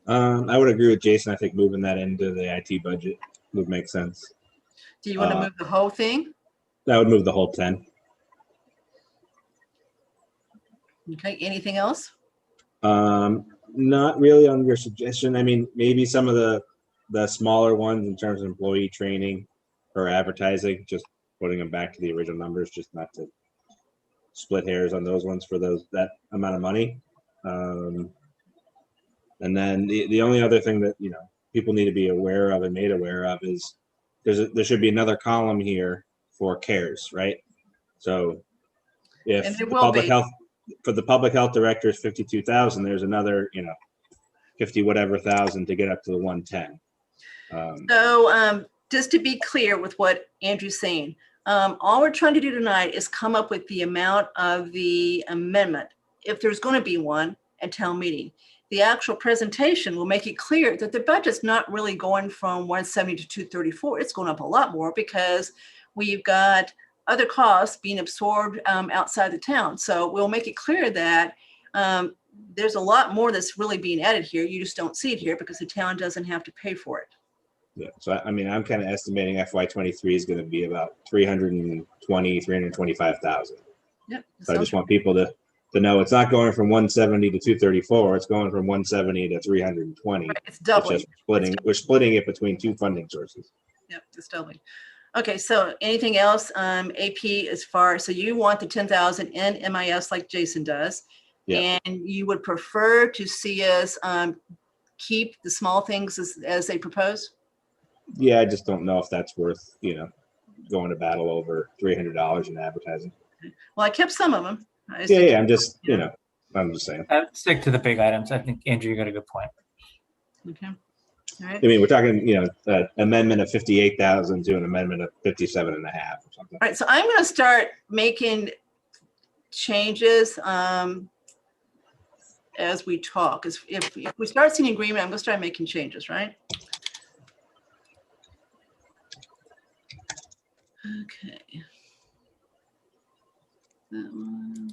I would agree with Jason. I think moving that into the IT budget would make sense. Do you want to move the whole thing? That would move the whole 10. Okay, anything else? Not really on your suggestion. I mean, maybe some of the smaller ones in terms of employee training or advertising, just putting them back to the original numbers, just not to split hairs on those ones for that amount of money. And then the only other thing that, you know, people need to be aware of and made aware of is there should be another column here for CARES, right? So And if there the will public be. health, for the public health director is 52,000, there's another, you know, 50 whatever thousand to get up to the 110. So just to be clear with what Andrew's saying, all we're trying to do tonight is come up with the amount of the amendment, if there's going to be one at town meeting. The actual presentation will make it clear that the budget's not really going from 170 to 234. It's going up a lot more because we've got other costs being absorbed outside the town. So we'll make it clear that there's a lot more that's really being added here. You just don't see it here because the town doesn't have to pay for it. Yeah. So I mean, I'm kind of estimating FY23 is going to be about 325,000. Yep. So I just want people to know it's not going from 170 to 234. It's going from 170 to 320. Right, it's It's doubling. just we're splitting it between two funding sources. Yep, it's doubling. Okay, so anything else, AP, as far, so you want the 10,000 in MIS like Jason does? Yeah. And you would prefer to see us keep the small things as they propose? Yeah, I just don't know if that's worth, you know, going to battle over $300 in advertising. Well, I kept some of them. Yeah, I'm just, you know, I'm just saying. I would stick to the big items. I think, Andrew, you got a good point. Okay, all right. I mean, we're talking, you know, amendment of 58,000 to an amendment of 57 and a half or something. All right, so I'm going to start making changes as we talk. If we start seeing agreement, I'm going to start making changes, right? Okay. That one.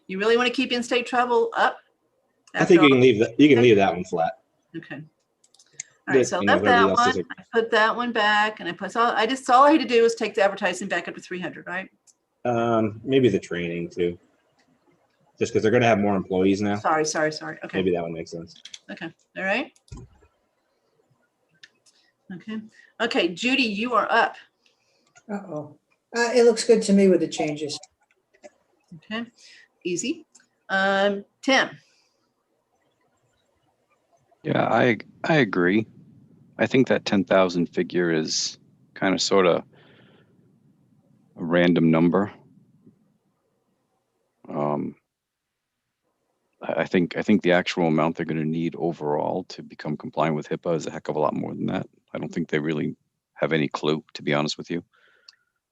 You really want to keep in-state travel up? I think you can leave that. You can leave that one flat. Okay. All right, so I You know, left if everybody that else one. doesn't- I put that one back, and I put all I had to do was take the advertising back up to 300, right? Maybe the training too. Just because they're going to have more employees now. Sorry. Okay. Maybe that one makes sense. Okay. All right. Okay, Judy, you are up. Uh-oh. It looks good to me with the changes. Okay, easy. Tim. Yeah, I agree. I think that 10,000 figure is kind of sort of a random number. I think the actual amount they're going to need overall to become compliant with HIPAA is a heck of a lot more than that. I don't think they really have any clue, to be honest with you.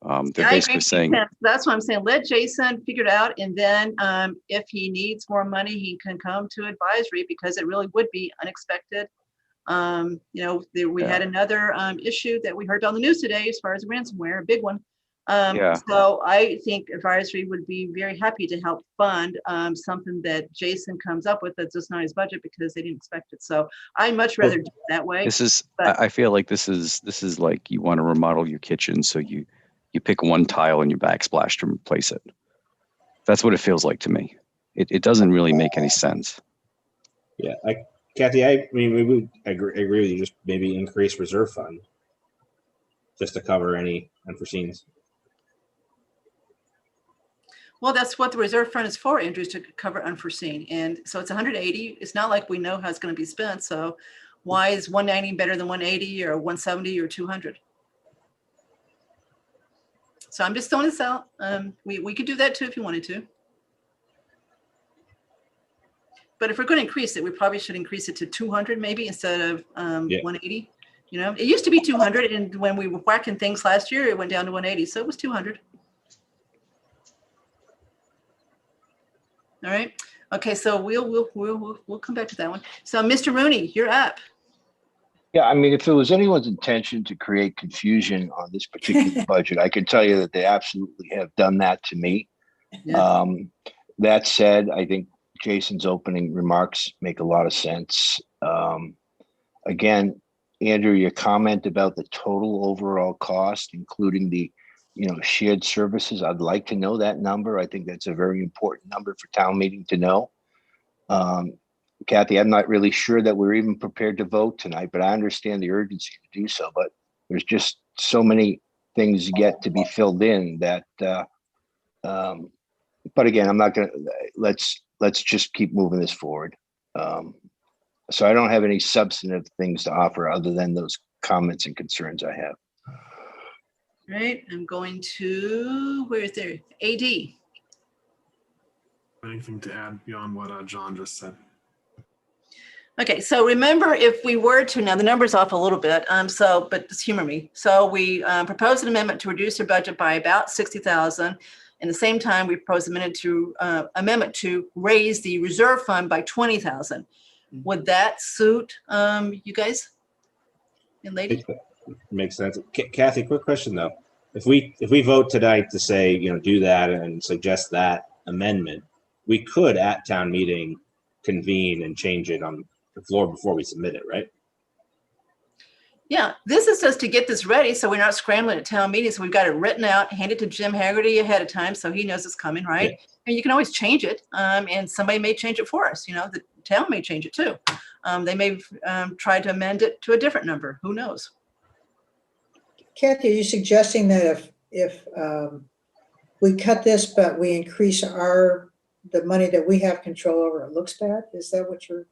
They're I agree basically with you, saying, Tim. That's what I'm saying. Let Jason figure it out, and then if he needs more money, he can come to advisory because it really would be unexpected. You know, we had another issue that we heard on the news today as far as ransomware, a big one. Yeah. So I think advisory would be very happy to help fund something that Jason comes up with that's just not his budget because they didn't expect it. So I'd much rather do it that way. this is, but- I feel like this is like you want to remodel your kitchen. So you pick one tile and you backsplash to replace it. That's what it feels like to me. It doesn't really make any sense. Yeah, Kathy, I mean, we would agree with you. Just maybe increase reserve fund just to cover any unforeseens. Well, that's what the reserve fund is for, Andrew, is to cover unforeseen. And so it's 180. It's not like we know how it's going to be spent. So why is 190 better than 180 or 170 or 200? So I'm just throwing this out. We could do that too if you wanted to. But if we're going to increase it, we probably should increase it to 200 maybe instead of 180. You know, it used to be 200, and when we were whacking things last year, it went down to 180. So it was 200. All right. Okay. So we'll come back to that one. So Mr. Rooney, you're up. Yeah, I mean, if it was anyone's intention to create confusion on this particular budget, I can tell you that they absolutely have done that to me. Yeah. That said, I think Jason's opening remarks make a lot of sense. Again, Andrew, your comment about the total overall cost, including the, shared services, I'd like to know that number. I think that's a very important number for town meeting to know. Kathy, I'm not really sure that we're even prepared to vote tonight, but I understand the urgency to do so. But there's just so many things yet to be filled in that, but again, I'm not gonna, let's just keep moving this forward. So I don't have any substantive things to offer other than those comments and concerns I have. Right, I'm going to, where is there? AD. Anything to add beyond what John just said? Okay, so remember, if we were to, now the number's off a little bit, but just humor me. So we proposed an amendment to reduce their budget by about 60,000. And at the same time, we proposed amendment to raise the reserve fund by 20,000. Would that suit you guys and ladies? Makes sense. Kathy, quick question though. If we vote tonight to say, do that and suggest that amendment, we could at town meeting convene and change it on the floor before we submit it, right? Yeah, this is just to get this ready so we're not scrambling at town meetings. So we've got it written out, hand it to Jim Haggerty ahead of time so he knows it's coming, right? Yeah. And you can always change it, and somebody may change it for us. The town may change it too. They may try to amend it to a different number. Who knows? Kathy, are you suggesting that if we cut this, but we increase the money that we have control over, it looks bad? Is that what you're?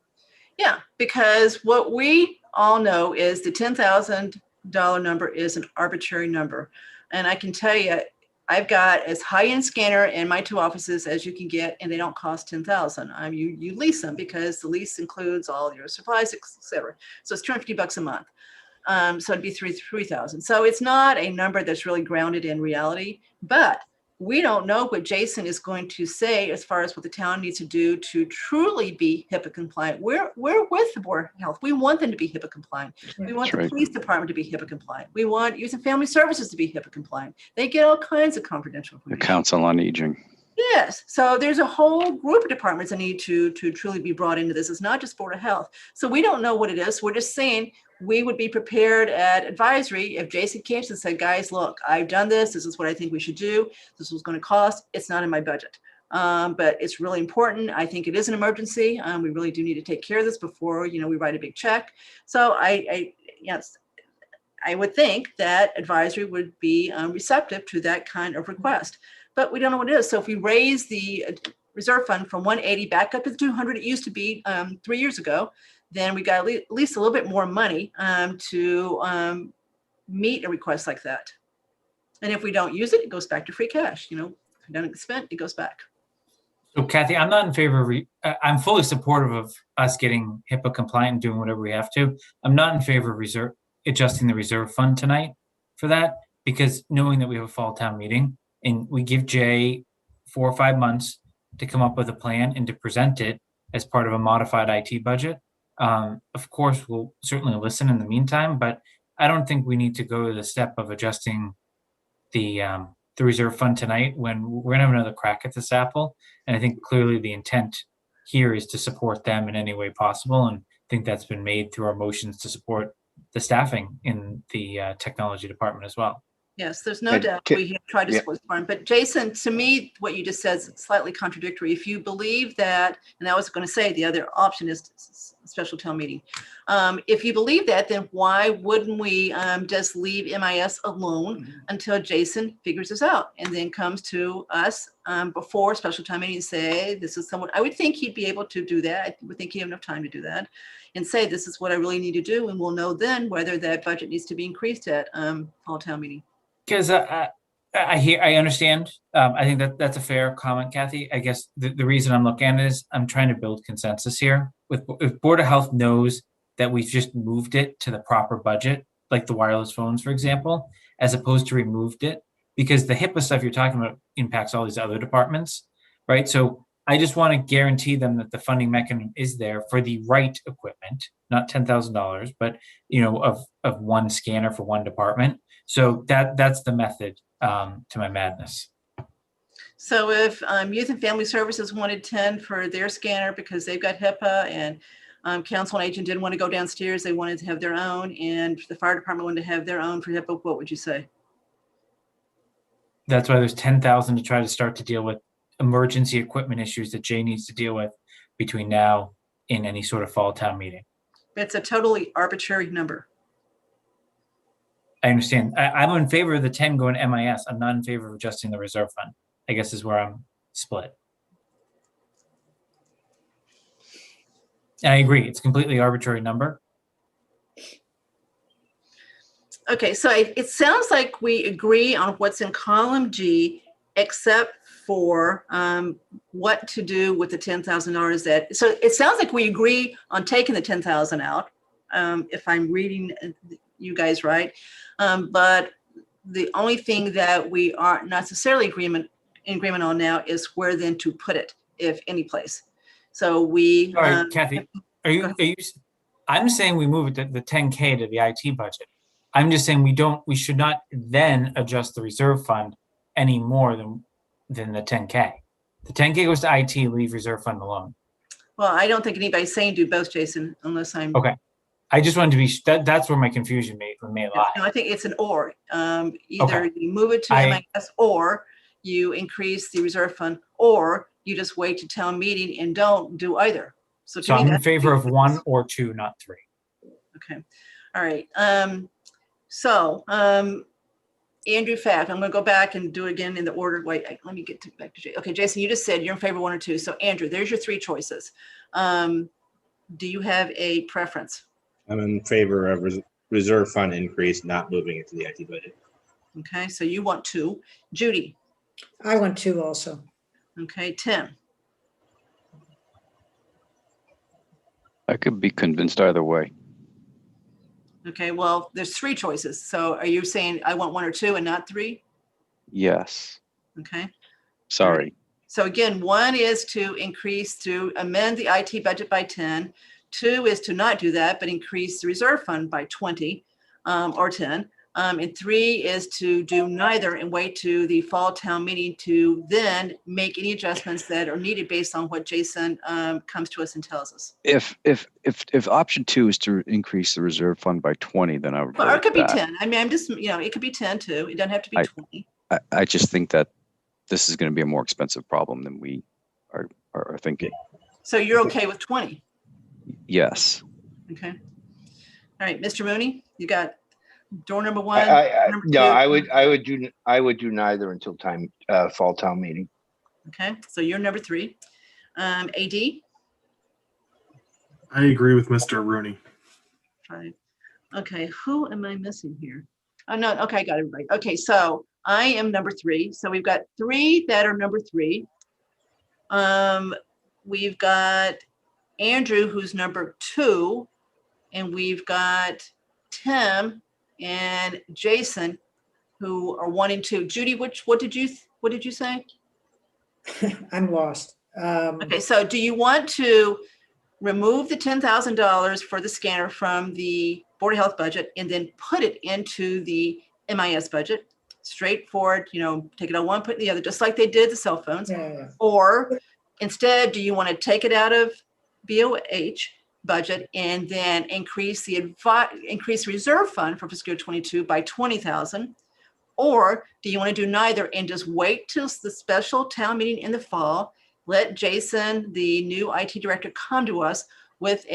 Yeah, because what we all know is the $10,000 number is an arbitrary number. And I can tell you, I've got as high-end scanner in my two offices as you can get, and they don't cost $10,000. You lease them because the lease includes all your supplies, et cetera. So it's $250 a month. So it'd be $3,000. So it's not a number that's really grounded in reality, but we don't know what Jason is going to say as far as what the town needs to do to truly be HIPAA compliant. We're with the Board of Health. We want them to be HIPAA compliant. We want That's the right. police department to be HIPAA compliant. We want Youth and Family Services to be HIPAA compliant. They get all kinds of confidential The information. Council on Aging. Yes, so there's a whole group of departments that need to truly be brought into this. It's not just Board of Health. So we don't know what it is. We're just saying we would be prepared at advisory if Jason came and said, guys, look, I've done this. This is what I think we should do. This was going to cost. It's not in my budget. But it's really important. I think it is an emergency. We really do need to take care of this before, we write a big check. So yes, I would think that advisory would be receptive to that kind of request. But we don't know what it is. So if we raise the reserve fund from 180 back up to the 200 it used to be 3 years ago, then we got at least a little bit more money to meet a request like that. And if we don't use it, it goes back to free cash. If we don't spend, it goes back. So Kathy, I'm not in favor of, I'm fully supportive of us getting HIPAA compliant and doing whatever we have to. I'm not in favor of adjusting the reserve fund tonight for that, because knowing that we have a fall town meeting and we give Jay 4 or 5 months to come up with a plan and to present it as part of a modified IT budget. Of course, we'll certainly listen in the meantime, but I don't think we need to go to the step of adjusting the reserve fund tonight when we're gonna have another crack at this apple. And I think clearly the intent here is to support them in any way possible. And I think that's been made through our motions to support the staffing in the technology department as well. Yes, there's no And doubt ca- we have tried to yeah. support the farm. But Jason, to me, what you just said is slightly contradictory. If you believe that, and I was going to say the other option is special town meeting. If you believe that, then why wouldn't we just leave MIS alone until Jason figures this out and then comes to us before special town meeting and say, this is someone, I would think he'd be able to do that. I would think he'd have enough time to do that and say, this is what I really need to do. And we'll know then whether that budget needs to be increased at fall town meeting. Because I understand. I think that's a fair comment, Kathy. I guess the reason I'm looking at it is I'm trying to build consensus here. If Board of Health knows that we've just moved it to the proper budget, like the wireless phones, for example, as opposed to removed it, because the HIPAA stuff you're talking about impacts all these other departments, right? So I just want to guarantee them that the funding mechanism is there for the right equipment, not $10,000, but of one scanner for one department. So that's the method to my madness. So if Youth and Family Services wanted 10 for their scanner because they've got HIPAA, and Council on Aging didn't want to go downstairs, they wanted to have their own, and the fire department wanted to have their own for HIPAA, what would you say? That's why there's 10,000 to try to start to deal with emergency equipment issues that Jay needs to deal with between now and any sort of fall town meeting. It's a totally arbitrary number. I understand. I'm in favor of the 10 going to MIS. I'm not in favor of adjusting the reserve fund, I guess is where I'm split. And I agree, it's a completely arbitrary number. Okay, so it sounds like we agree on what's in column G, except for what to do with the $10,000 that, so it sounds like we agree on taking the 10,000 out, if I'm reading you guys right. But the only thing that we aren't necessarily in agreement on now is where then to put it, if any place. So we. Sorry, Kathy, are you, I'm saying we move it to the 10K to the IT budget. I'm just saying we should not then adjust the reserve fund any more than the 10K. The 10K goes to IT, leave reserve fund alone. Well, I don't think anybody's saying do both, Jason, unless I'm. Okay. I just wanted to be, that's where my confusion may lie. No, I think it's an or. Either Okay. you move it to MIS or you increase the reserve fund, or you just wait to town meeting and don't do either. So to So me, I'm in that's- favor of 1 or 2, not 3. Okay, all right. Andrew Pfaff, I'm gonna go back and do it again in the order. Wait, let me get back to Jason. Okay, Jason, you just said you're in favor of 1 or 2. So Andrew, there's your 3 choices. Do you have a preference? I'm in favor of reserve fund increase, not moving it to the IT budget. Okay, so you want 2. Judy, I want 2 also. okay, Tim, I could be convinced either way. okay, well, there's 3 choices. So are you saying I want 1 or 2 and not 3? Yes. Okay. Sorry. So again, 1 is to amend the IT budget by 10. 2 is to not do that, but increase the reserve fund by 20 or 10. And 3 is to do neither and wait to the fall town meeting to then make any adjustments that are needed based on what Jason comes to us and tells us. If option 2 is to increase the reserve fund by 20, then I would. Or vote it could be that. 10. I mean, I'm just, it could be 10 too. It doesn't have to be 20. I just think that this is going to be a more expensive problem than we are thinking. So you're okay with 20? Yes. Okay. All right, Mr. Mooney, you got door number 1. number No, 2. I would do neither until fall town meeting. Okay, so you're number 3. AD? I agree with Mr. Rooney. 5. Okay, who am I missing here? Oh, no, okay, I got it right. Okay, so I am number 3. So we've got 3 that are number 3. We've got Andrew, who's number 2, and we've got Tim and Jason, who are 1 and 2. Judy, what did you say? I'm lost. Okay, so do you want to remove the $10,000 for the scanner from the Board of Health budget and then put it into the MIS budget? Straightforward, take it on one, put it in the other, just like they did the cell phones. Yeah. Or instead, do you want to take it out of BOH budget and then increase reserve fund for fiscal year 22 by 20,000? Or do you want to do neither and just wait till the special town meeting in the fall, let Jason, the new IT director, come to us with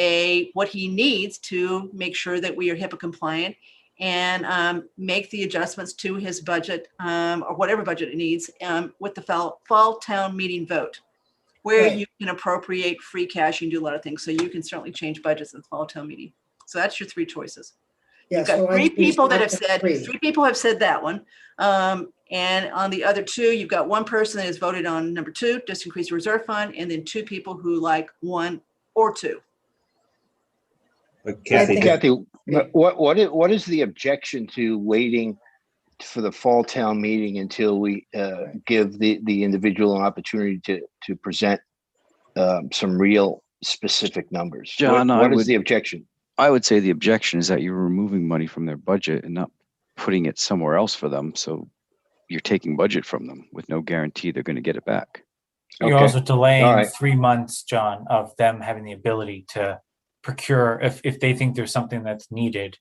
what he needs to make sure that we are HIPAA compliant and make the adjustments to his budget or whatever budget it needs with the fall town meeting vote, where Right. you can appropriate free cash and do a lot of things. So you can certainly change budgets in the fall town meeting. So that's your 3 choices. Yeah, You've got so 3 I'm people that have choosing said, 3. 3 people have said that one. And on the other 2, you've got 1 person that has voted on number 2, just increase the reserve fund, and then 2 people who like 1 or 2. But Kathy, Kathy, what is the objection to waiting for the fall town meeting until we give the individual an opportunity to present some real specific numbers? John, What is the objection? I would say the objection is that you're removing money from their budget and not putting it somewhere else for them. So you're taking budget from them with no guarantee they're going to get it back. You're Okay. also delaying All right. 3 months, John, of them having the ability to procure if they think there's something that's needed,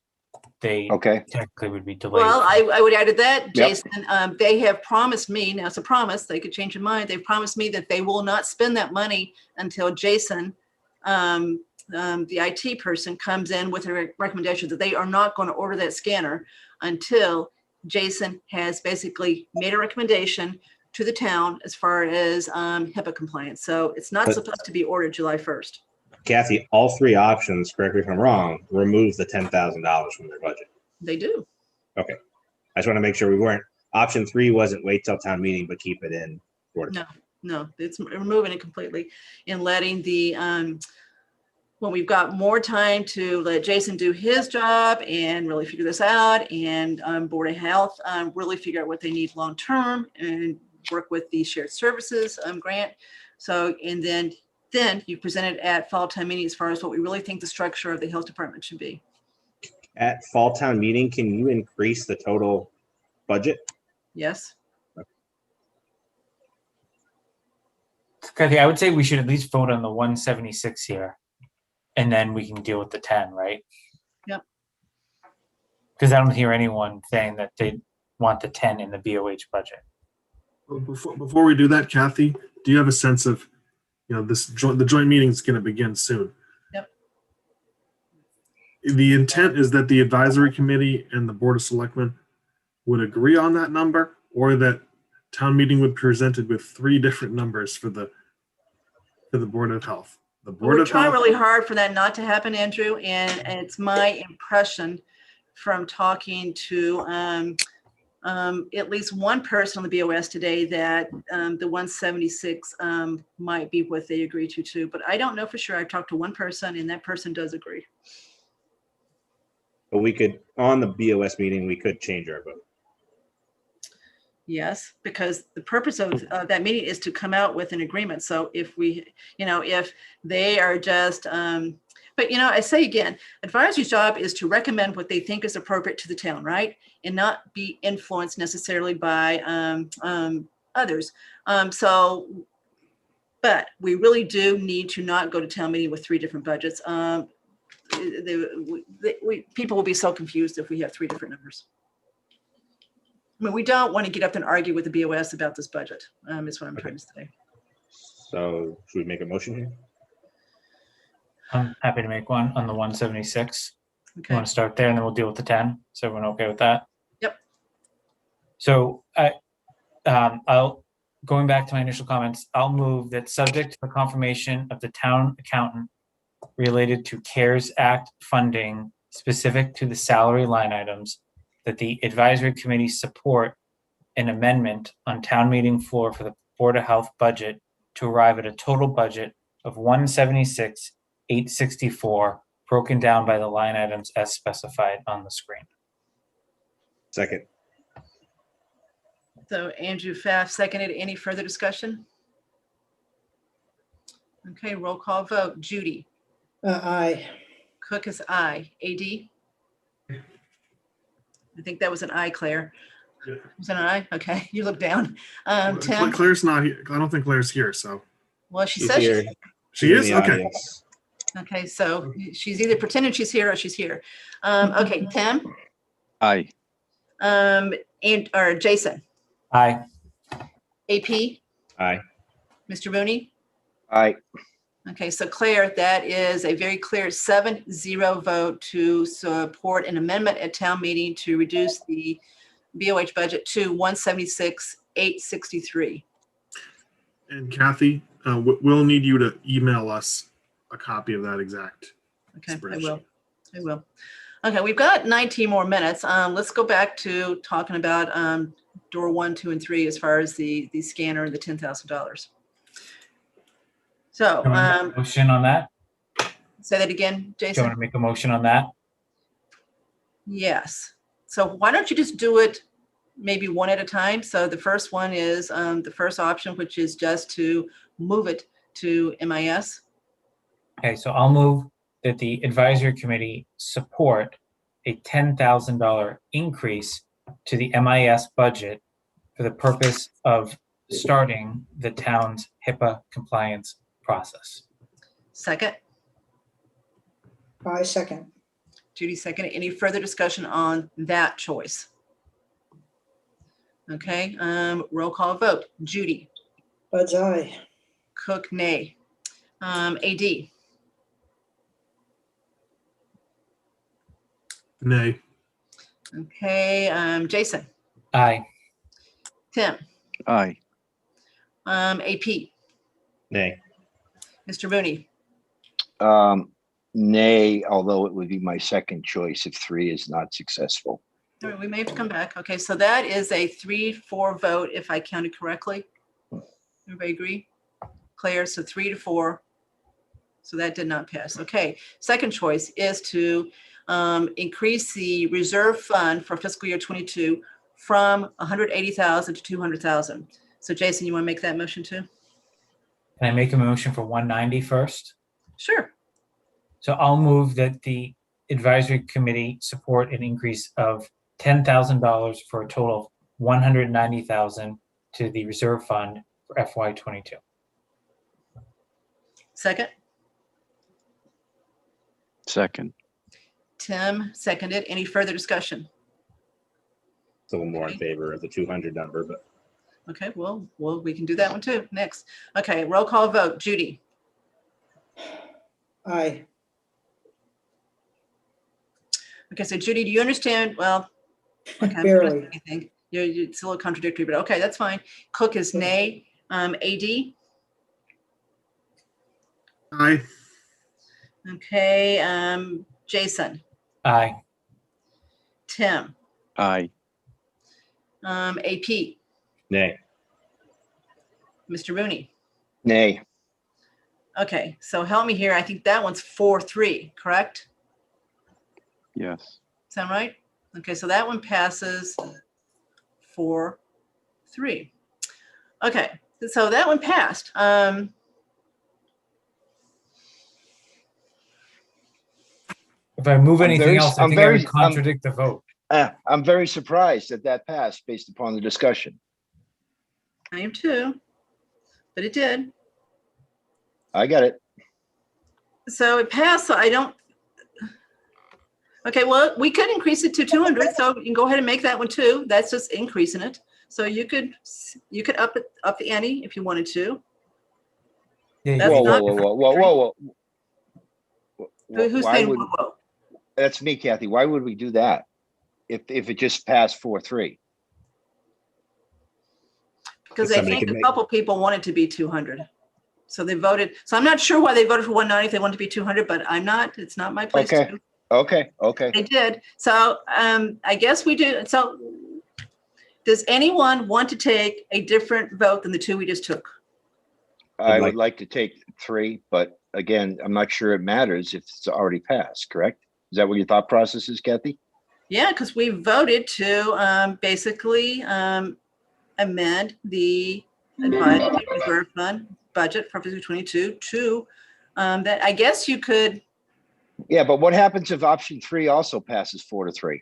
they Okay, technically would be delayed. Well, I would add to that, Yep. Jason, they have promised me, now it's a promise, they could change their mind. They've promised me that they will not spend that money until Jason, the IT person, comes in with a recommendation that they are not going to order that scanner until Jason has basically made a recommendation to the town as far as HIPAA compliance. So it's not But- supposed to be ordered July 1st. Kathy, all three options, correct me if I'm wrong, remove the $10,000 from their budget. They do. I just want to make sure we weren't, option 3 wasn't wait till town meeting, but keep it in. No, it's removing it completely and letting the, when we've got more time to let Jason do his job and really figure this out, and Board of Health really figure out what they need long-term and work with the shared services grant. So, and then you present it at fall town meeting as far as what we really think the structure of the health department should be. At fall town meeting, can you increase the total budget? Yes? Kathy, I would say we should at least vote on the 176 here, and then we can deal with the 10, right? Yep. Because I don't hear anyone saying that they want the 10 in the BOH budget. Well, Before we do that, Kathy, do you have a sense of, the joint meeting is going to begin soon? Yep. The intent is that the advisory committee and the Board of Selectmen would agree on that number, or that town meeting would be presented with 3 different numbers for the Board of Health. The Board We're of trying Health, really hard for that not to happen, Andrew, and it's my impression from talking to at least one person on the BOS today that the 176 might be what they agree to too, but I don't know for sure. I've talked to one person and that person does agree. But we could, on the BOS meeting, we could change our vote. Yes, because the purpose of that meeting is to come out with an agreement. So if we, if they are just, but I say again, advisory's job is to recommend what they think is appropriate to the town, right? And not be influenced necessarily by others. But we really do need to not go to town meeting with 3 different budgets. People will be so confused if we have 3 different numbers. I mean, we don't want to get up and argue with the BOS about this budget, is what I'm trying to say. So should we make a motion here? I'm happy to make one on the 176. You Okay, want to start there and then we'll deal with the 10? Is everyone okay with that? Yep. So I'll, going back to my initial comments, I'll move that subject to the confirmation of the town accountant related to CARES Act funding specific to the salary line items, that the advisory committee support an amendment on town meeting floor for the Board of Health budget to arrive at a total budget of 176,864, broken down by the line items as specified on the screen. Second. so Andrew Pfaff seconded. Any further discussion? Okay, roll call vote. Judy, Aye. Cook is aye. AD? I think that was an aye, Claire. Yeah. Was that an aye? Okay, you look down. Tim, Claire's not here. I don't think Claire's here, so. well, she She's says here. she's, She in is? the Okay. audience. okay, so she's either pretending she's here or she's here. Okay, Tim, Aye. or Jason, Aye. AP, Aye. Mr. Rooney? aye, Okay, so Claire, that is a very clear 7-0 vote to support an amendment at town meeting to reduce the BOH budget to 176,863. And Kathy, we'll need you to email us a copy of that exact. Okay, I will. Okay, we've got 19 more minutes. Let's go back to talking about door 1, 2, and 3 as far as the scanner and the $10,000. So, Do you want to make a motion on that? say that again, Do you Jason? want to make a motion on that? Yes. So why don't you just do it maybe one at a time? So the first one is the first option, which is just to move it to MIS. Okay, so I'll move that the advisory committee support a $10,000 increase to the MIS budget for the purpose of starting the town's HIPAA compliance process. Second, Aye, second. Judy seconded. Any further discussion on that choice? Okay, roll call vote. Judy, Bud's eye. Cook, nay. AD, Nay. okay, Jason, Aye. Tim, Aye. AP, Nay. Mr. Rooney, Nay, although it would be my second choice if 3 is not successful. all right, we may have to come back. Okay, so that is a 3-4 vote if I counted correctly. Everybody agree? Claire, so 3-4. So that did not pass. Okay, second choice is to increase the reserve fund for fiscal year 22 from 180,000 to 200,000. So Jason, you want to make that motion too? Can I make a motion for 190 first? Sure. So I'll move that the advisory committee support an increase of $10,000 for a total of 190,000 to the reserve fund for FY22. Second, Second. Tim seconded. Any further discussion? Still more in favor of the 200 number, but Okay, well, we can do that one too. Next. Okay, roll call vote. Judy, Aye. okay, so Judy, do you understand? Well, okay, Barely. I think it's a little contradictory, but okay, that's fine. Cook is nay. AD, Aye. okay, Jason, Aye. Tim, Aye. AP, nay. Mr. Rooney. Nay, Okay, so help me here. I think that one's 4-3, correct? Yes. Sound right? Okay, so that one passes 4-3. Okay, so that one passed. If I move I'm anything very- else, I I'm think I very- would contradict the vote. I'm very surprised that that passed based upon the discussion. I am too, but it did. I got it. So it passed, so I don't. Okay, well, we could increase it to 200, so you can go ahead and make that one too. That's just increasing it. So you could up the ante if you wanted to. Yeah, That's Whoa, not- whoa, whoa, whoa, whoa, whoa. Who's Why saying would, whoa, whoa? that's me, Kathy. Why would we do that? If it just passed 4-3? Because I Somebody think could a make- couple people wanted to be 200. So they voted. So I'm not sure why they voted for 190 if they wanted to be 200, but I'm not. It's not my place Okay. to. Okay. They did. So I guess we do. So does anyone want to take a different vote than the two we just took? I I'd would like to take 3, but again, I'm not sure it matters if it's already passed, correct? Is that what your thought process is, Kathy? Yeah, because we voted to basically amend the advisory reserve fund budget for fiscal 22 to that. I guess you could. Yeah, but what happens if option 3 also passes 4-3?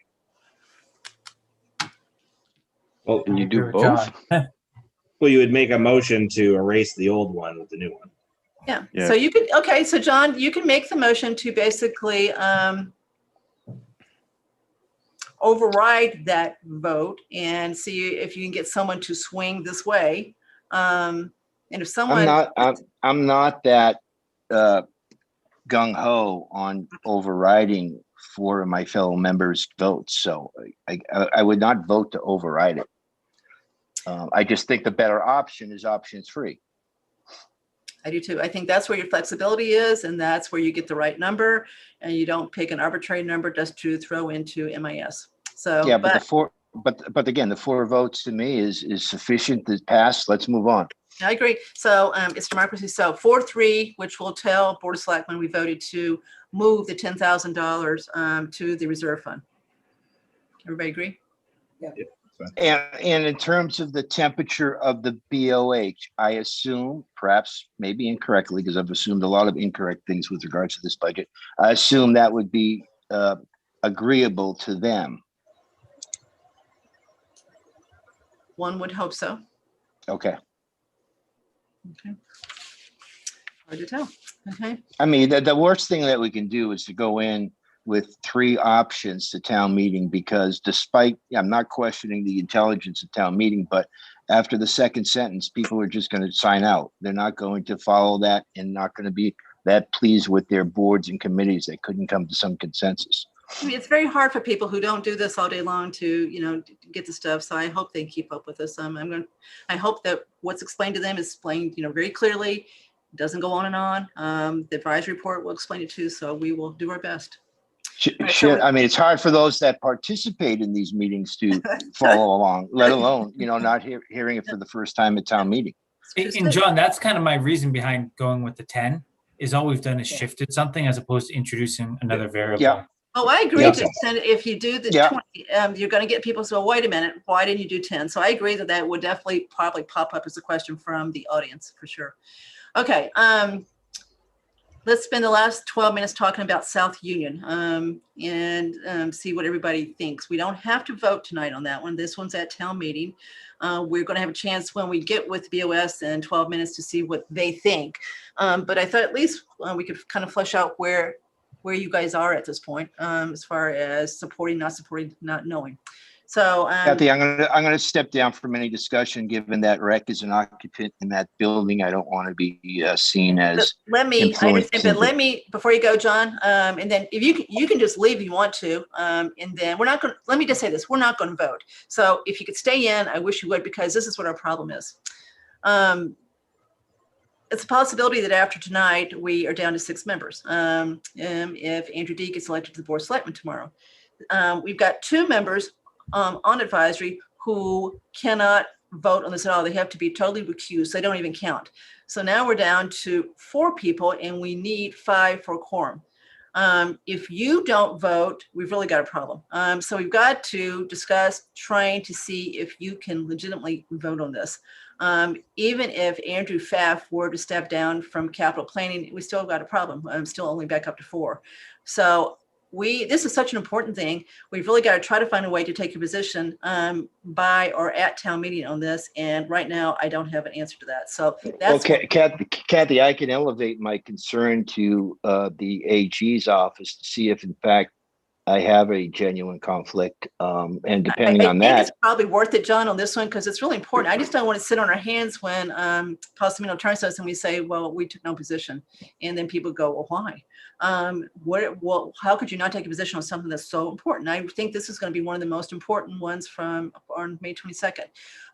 Well, Can you do Agree with both? John. well, you would make a motion to erase the old one with the new one. Yeah. Yeah. So you could. Okay. So John, you can make the motion to basically override that vote and see if you can get someone to swing this way. And if someone, I'm not that gung ho on overriding 4 of my fellow members' votes, so I would not vote to override it. I just think the better option is option 3. I do too. I think that's where your flexibility is, and that's where you get the right number, and you don't pick an arbitrary number just to throw into MIS. So, Yeah, but again, the 4 votes to me is sufficient to pass. Let's move on. I agree. So it's democracy. So 4-3, which will tell Board of Selectmen we voted to move the $10,000 to the reserve fund. Everybody agree? And in terms of the temperature of the BOH, I assume, perhaps maybe incorrectly, because I've assumed a lot of incorrect things with regards to this budget. I assume that would be agreeable to them. One would hope so. Okay. Okay. Hard to tell. Okay. I mean, the worst thing that we can do is to go in with 3 options to town meeting, because despite, I'm not questioning the intelligence of town meeting, but after the second sentence, people are just going to sign out. They're not going to follow that and not going to be that pleased with their boards and committees that couldn't come to some consensus. I mean, it's very hard for people who don't do this all day long to, get the stuff. So I hope they keep up with this. I hope that what's explained to them is explained, very clearly. It doesn't go on and on. The advisory report will explain it too. So we will do our best. Right, so I mean, it's hard for those that participate in these meetings to follow along, let alone, not hearing it for the first time at town meeting. And John, that's kind of my reason behind going with the 10, is all we've done is shifted something as opposed to introducing another variable. Yeah. Oh, I agree. Yeah. Jason. If you do the 20, you're going to get people. So wait a minute, why didn't you do 10? So I agree that would definitely probably pop up as a question from the audience for sure. Okay. Let's spend the last 12 minutes talking about South Union and see what everybody thinks. We don't have to vote tonight on that one. This one's at town meeting. We're going to have a chance when we get with BOS in 12 minutes to see what they think. But I thought at least we could kind of flesh out where you guys are at this point as far as supporting, not supporting, not knowing. So Kathy, I'm gonna step down from any discussion, given that rec is an occupant in that building. I don't want to be seen as I understand, but let me, before you go, John, and then if you can just leave if you want to, and then we're not going to, let me just say this, we're not going to vote. So if you could stay in, I wish you would, because this is what our problem is. It's a possibility that after tonight, we are down to 6 members. If Andrew D gets elected to the Board of Selectmen tomorrow. We've got 2 members on advisory who cannot vote on this at all. They have to be totally recused. They don't even count. So now we're down to 4 people and we need 5 for a quorum. If you don't vote, we've really got a problem. So we've got to discuss trying to see if you can legitimately vote on this. Even if Andrew Pfaff were to step down from capital planning, we still got a problem. I'm still only back up to 4. So this is such an important thing. We've really got to try to find a way to take a position by or at town meeting on this. And right now, I don't have an answer to that. So that's Kathy, I can elevate my concern to the AG's office to see if, in fact, I have a genuine conflict. And depending on that, it's probably worth it, John, on this one, because it's really important. I just don't want to sit on our hands when Palomino turns to us and we say, well, we took no position. And then people go, well, why? How could you not take a position on something that's so important? I think this is going to be one of the most important ones from on May 22nd.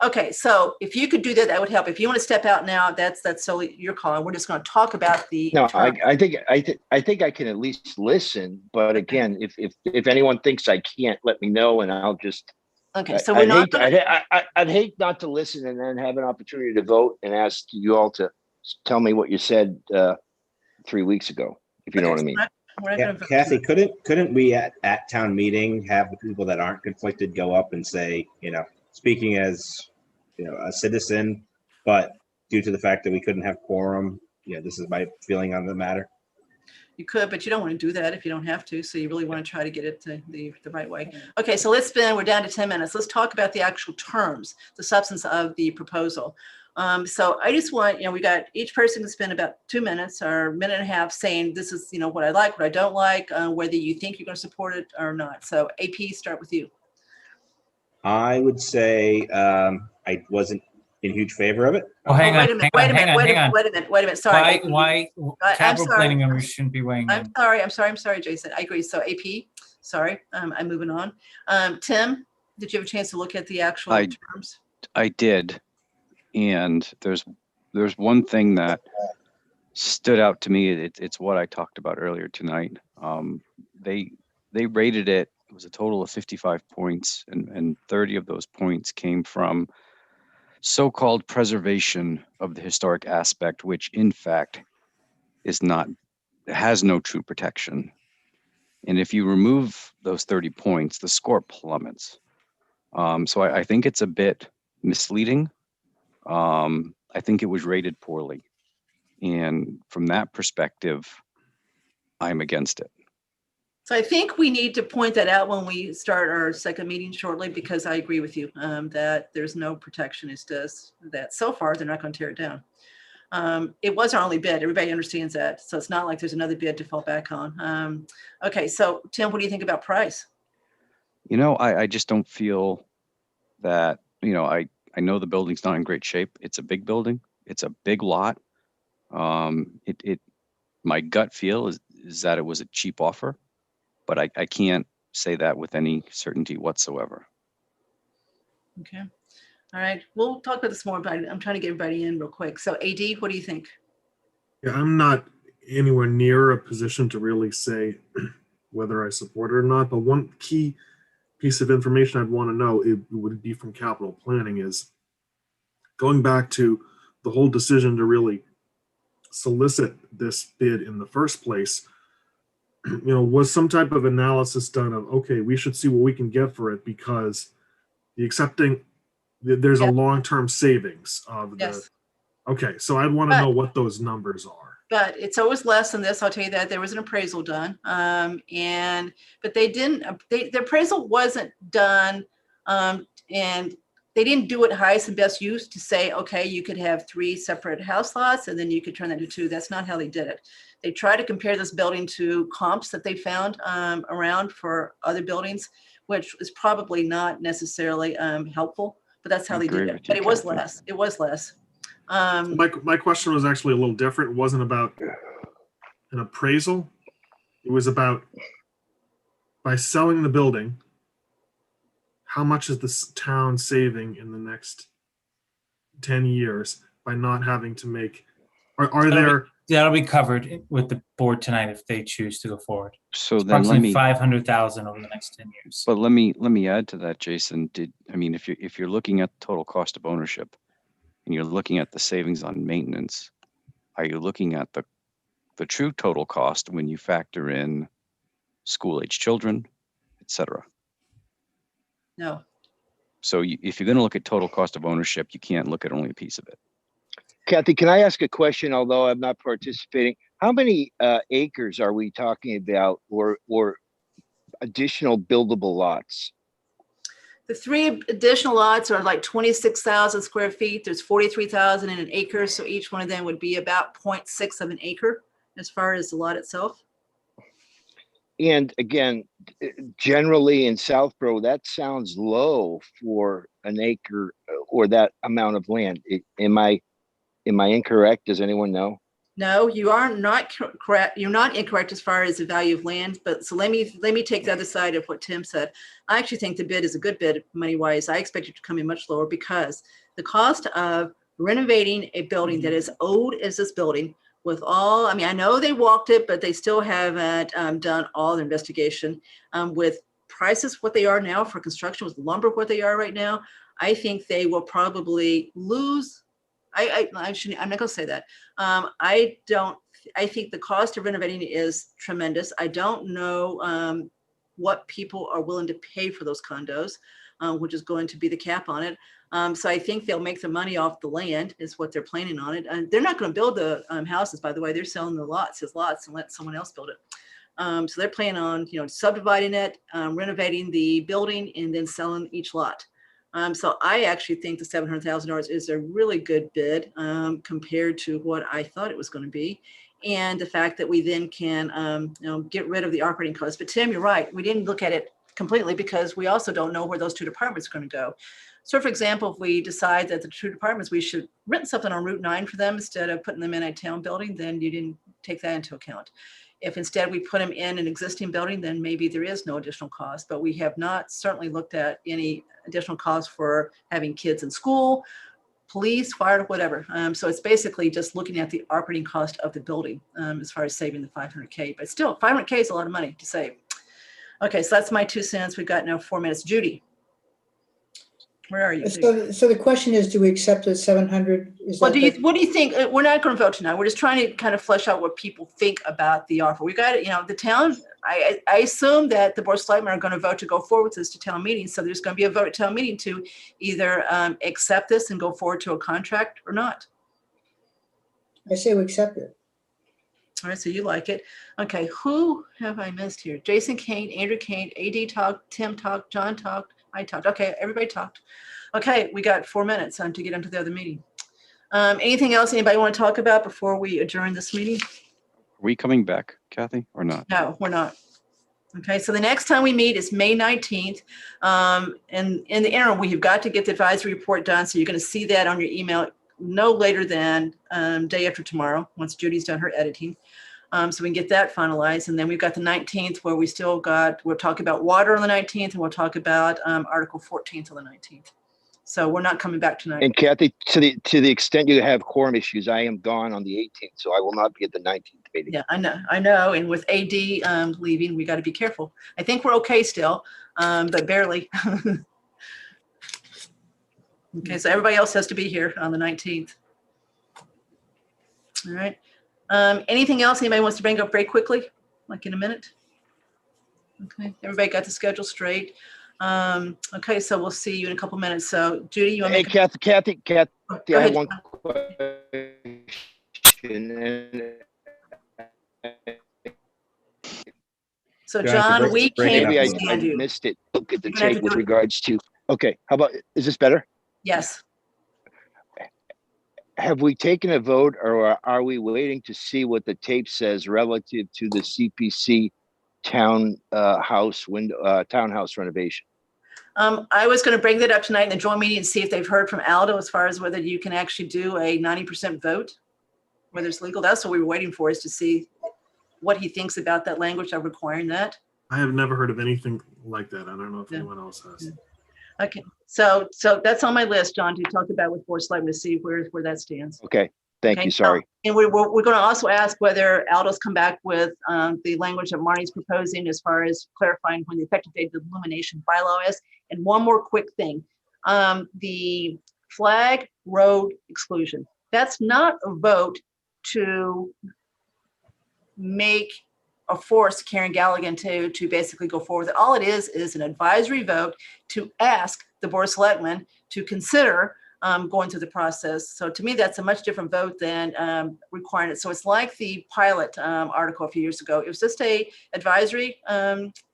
Okay, so if you could do that, that would help. If you want to step out now, that's solely your call. We're just going to talk about the. No, I think I can at least listen. But again, if anyone thinks I can't, let me know, and I'll just. Okay, so we're not. I'd hate not to listen and then have an opportunity to vote and ask you all to tell me what you said 3 weeks ago, if you know what I mean. Yeah, Kathy, couldn't we at town meeting have the people that aren't conflicted go up and say, speaking as a citizen, but due to the fact that we couldn't have quorum, this is my feeling on the matter. You could, but you don't want to do that if you don't have to. So you really want to try to get it to the right way. Okay, so we're down to 10 minutes. Let's talk about the actual terms, the substance of the proposal. So I just want, we got each person to spend about 2 minutes or a minute and a half saying, this is, what I like, what I don't like, whether you think you're going to support it or not. So AP, start with you. I would say I wasn't in huge favor of it. Well, hang on. Wait a minute. Sorry. Why capital planning members shouldn't be weighing in? I'm sorry, Jason. I agree. So AP, sorry, I'm moving on. Tim, did you have a chance to look at the actual terms? I did. And there's one thing that stood out to me. It's what I talked about earlier tonight. They rated it. It was a total of 55 points, and 30 of those points came from so-called preservation of the historic aspect, which in fact has no true protection. And if you remove those 30 points, the score plummets. So I think it's a bit misleading. I think it was rated poorly. And from that perspective, I'm against it. So I think we need to point that out when we start our second meeting shortly, because I agree with you that there's no protection. It's just that so far they're not going to tear it down. It was our only bid. Everybody understands that. So it's not like there's another bid to fall back on. Okay, so Tim, what do you think about price? I just don't feel that, I know the building's not in great shape. It's a big building. It's a big lot. My gut feel is that it was a cheap offer, but I can't say that with any certainty whatsoever. Okay. All right. We'll talk about this more, but I'm trying to get everybody in real quick. So AD, what do you think? Yeah, I'm not anywhere near a position to really say whether I support it or not, but one key piece of information I'd want to know, it would be from capital planning, is going back to the whole decision to really solicit this bid in the first place. Was some type of analysis done of, okay, we should see what we can get for it, because there's Yeah. a long-term savings of Yes. okay, so I'd want to know what those numbers are. But it's always less than this. I'll tell you that. There was an appraisal done. But the appraisal wasn't done. And they didn't do it highest and best use to say, okay, you could have 3 separate house lots and then you could turn that into 2. That's not how they did it. They tried to compare this building to comps that they found around for other buildings, which is probably not necessarily helpful, but that's how I they agree did it. with you, But it was Kathy. less. It was less. My question was actually a little different. It wasn't about an appraisal. It was about, by selling the building, how much is this town saving in the next 10 years by not having to make, are there, That'll be covered with the board tonight if they choose to go forward. So then Approximately 500,000 over the next 10 years. but let me add to that, Jason. If you're looking at the total cost of ownership and you're looking at the savings on maintenance, are you looking at the true total cost when you factor in school-age children, et cetera? No. So if you're going to look at total cost of ownership, you can't look at only a piece of it. Kathy, can I ask a question, although I'm not participating? How many acres are we talking about, or additional buildable lots? The 3 additional lots are like 26,000 square feet. There's 43,000 in an acre. So each one of them would be about 0.6 of an acre as far as the lot itself. And again, generally in Southborough, that sounds low for an acre or that amount of land. Am I incorrect? Does anyone know? No, you are not correct. You're not incorrect as far as the value of land. But so let me take the other side of what Tim said. I actually think the bid is a good bid money wise. I expect it to come in much lower because the cost of renovating a building that is old as this building with all, I know they walked it, but they still haven't done all the investigation with prices what they are now for construction, with lumber what they are right now. I think they will probably lose. I'm not going to say that. I think the cost of renovating is tremendous. I don't know what people are willing to pay for those condos, which is going to be the cap on it. So I think they'll make the money off the land is what they're planning on it. And they're not going to build the houses, by the way. They're selling the lots as lots and let someone else build it. So they're planning on, subdividing it, renovating the building, and then selling each lot. So I actually think the $700,000 is a really good bid compared to what I thought it was going to be. And the fact that we then can, get rid of the operating costs. But Tim, you're right. We didn't look at it completely because we also don't know where those 2 departments are going to go. So for example, if we decide that the 2 departments, we should rent something on Route 9 for them instead of putting them in a town building, then you didn't take that into account. If instead we put them in an existing building, then maybe there is no additional cost, but we have not certainly looked at any additional costs for having kids in school, police, fire, whatever. So it's basically just looking at the operating cost of the building as far as saving the $500K, but still $500K is a lot of money to save. Okay, so that's my 2 cents. We've got now 4 minutes. Judy, where are you? So the question is, do we accept the 700? Well, what do you think? We're not going to vote tonight. We're just trying to kind of flesh out what people think about the offer. We got it. The town, I assume that the board of selectmen are going to vote to go forward with this to town meeting. So there's going to be a vote at town meeting to either accept this and go forward to a contract or not. I say we accept it. All right, so you like it. Okay, who have I missed here? Jason Kane, Andrew Kane, AD talked, Tim talked, John talked, I talked. Okay, everybody talked. Okay, we got 4 minutes to get into the other meeting. Anything else anybody want to talk about before we adjourn this meeting? Are we coming back, Kathy, or not? No, we're not. Okay, so the next time we meet is May 19th. And in the interim, we have got to get the advisory report done. So you're going to see that on your email no later than day after tomorrow, once Judy's done her editing. So we can get that finalized. And then we've got the 19th where we'll talk about water on the 19th, and we'll talk about Article 14th on the 19th. So we're not coming back tonight. And Kathy, to the extent you have quorum issues, I am gone on the 18th, so I will not be at the 19th meeting. Yeah, I know. And with AD leaving, we got to be careful. I think we're okay still, but barely. Okay, so everybody else has to be here on the 19th. All right. Anything else anybody wants to bring up very quickly, like in a minute? Okay, everybody got the schedule straight. Okay, so we'll see you in a couple minutes. So Judy, you want to Hey, make Kathy, Go I ahead, have one John. question. So You're gonna have to John, we break it can't up. Maybe I understand you. missed it. Look at the You're gonna have tape to with do it. regards to, okay, how about, is this better? Yes. Have we taken a vote, or are we waiting to see what the tape says relative to the CPC townhouse renovation? I was going to bring that up tonight in the joint meeting and see if they've heard from Aldo as far as whether you can actually do a 90% vote, whether it's legal. That's what we were waiting for, is to see what he thinks about that language of requiring that. I have never heard of anything like that. I don't know if Yeah. anyone else has. Okay, so that's on my list, John, to talk about with Board of Selectmen, to see where that stands. Okay, thank Okay, you, sorry. And we're going to also ask whether Aldo's come back with the language that Marnie's proposing as far as clarifying when the effective date of the illumination bylaw is. And one more quick thing, the flag road exclusion, that's not a vote to make or force Karen Galligan to basically go forward. All it is an advisory vote to ask the Board of Selectmen to consider going through the process. So to me, that's a much different vote than requiring it. So it's like the pilot article a few years ago. It was just a advisory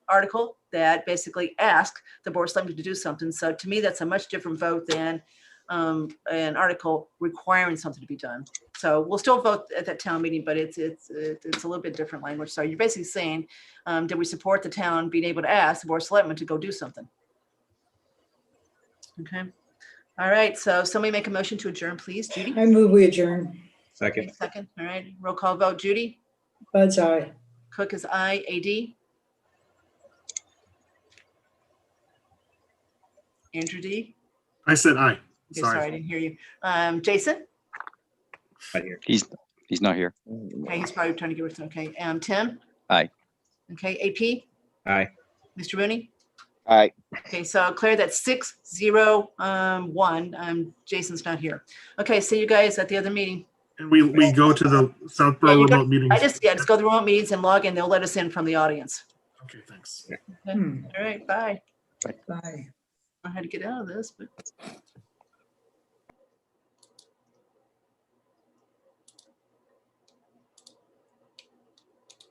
article that basically asked the Board of Selectmen to do something. So to me, that's a much different vote than an article requiring something to be done. So we'll still vote at that town meeting, but it's a little bit different language. So you're basically saying, did we support the town being able to ask the Board of Selectmen to go do something? Okay. All right. So somebody make a motion to adjourn, please. Judy? I move we adjourn. Second. Second. All right. Roll call vote. Judy? Bud's eye. Cook is aye. AD? Andrew D? I said aye. Okay, sorry, I Sorry. didn't hear you. Jason? Right here. He's not here. Okay, he's probably trying to get with, okay. Tim? Aye. Okay, AP? Aye. Mr. Rooney? All right, Okay, so I'll clear that 6-0-1. Jason's not here. Okay, see you guys at the other meeting. And we go to the Southborough Yeah, you go- remote meetings. just go to the remote meetings and log in. They'll let us in from the audience. Okay, thanks. Hmm, All right, bye. bye. I had to get out of this, but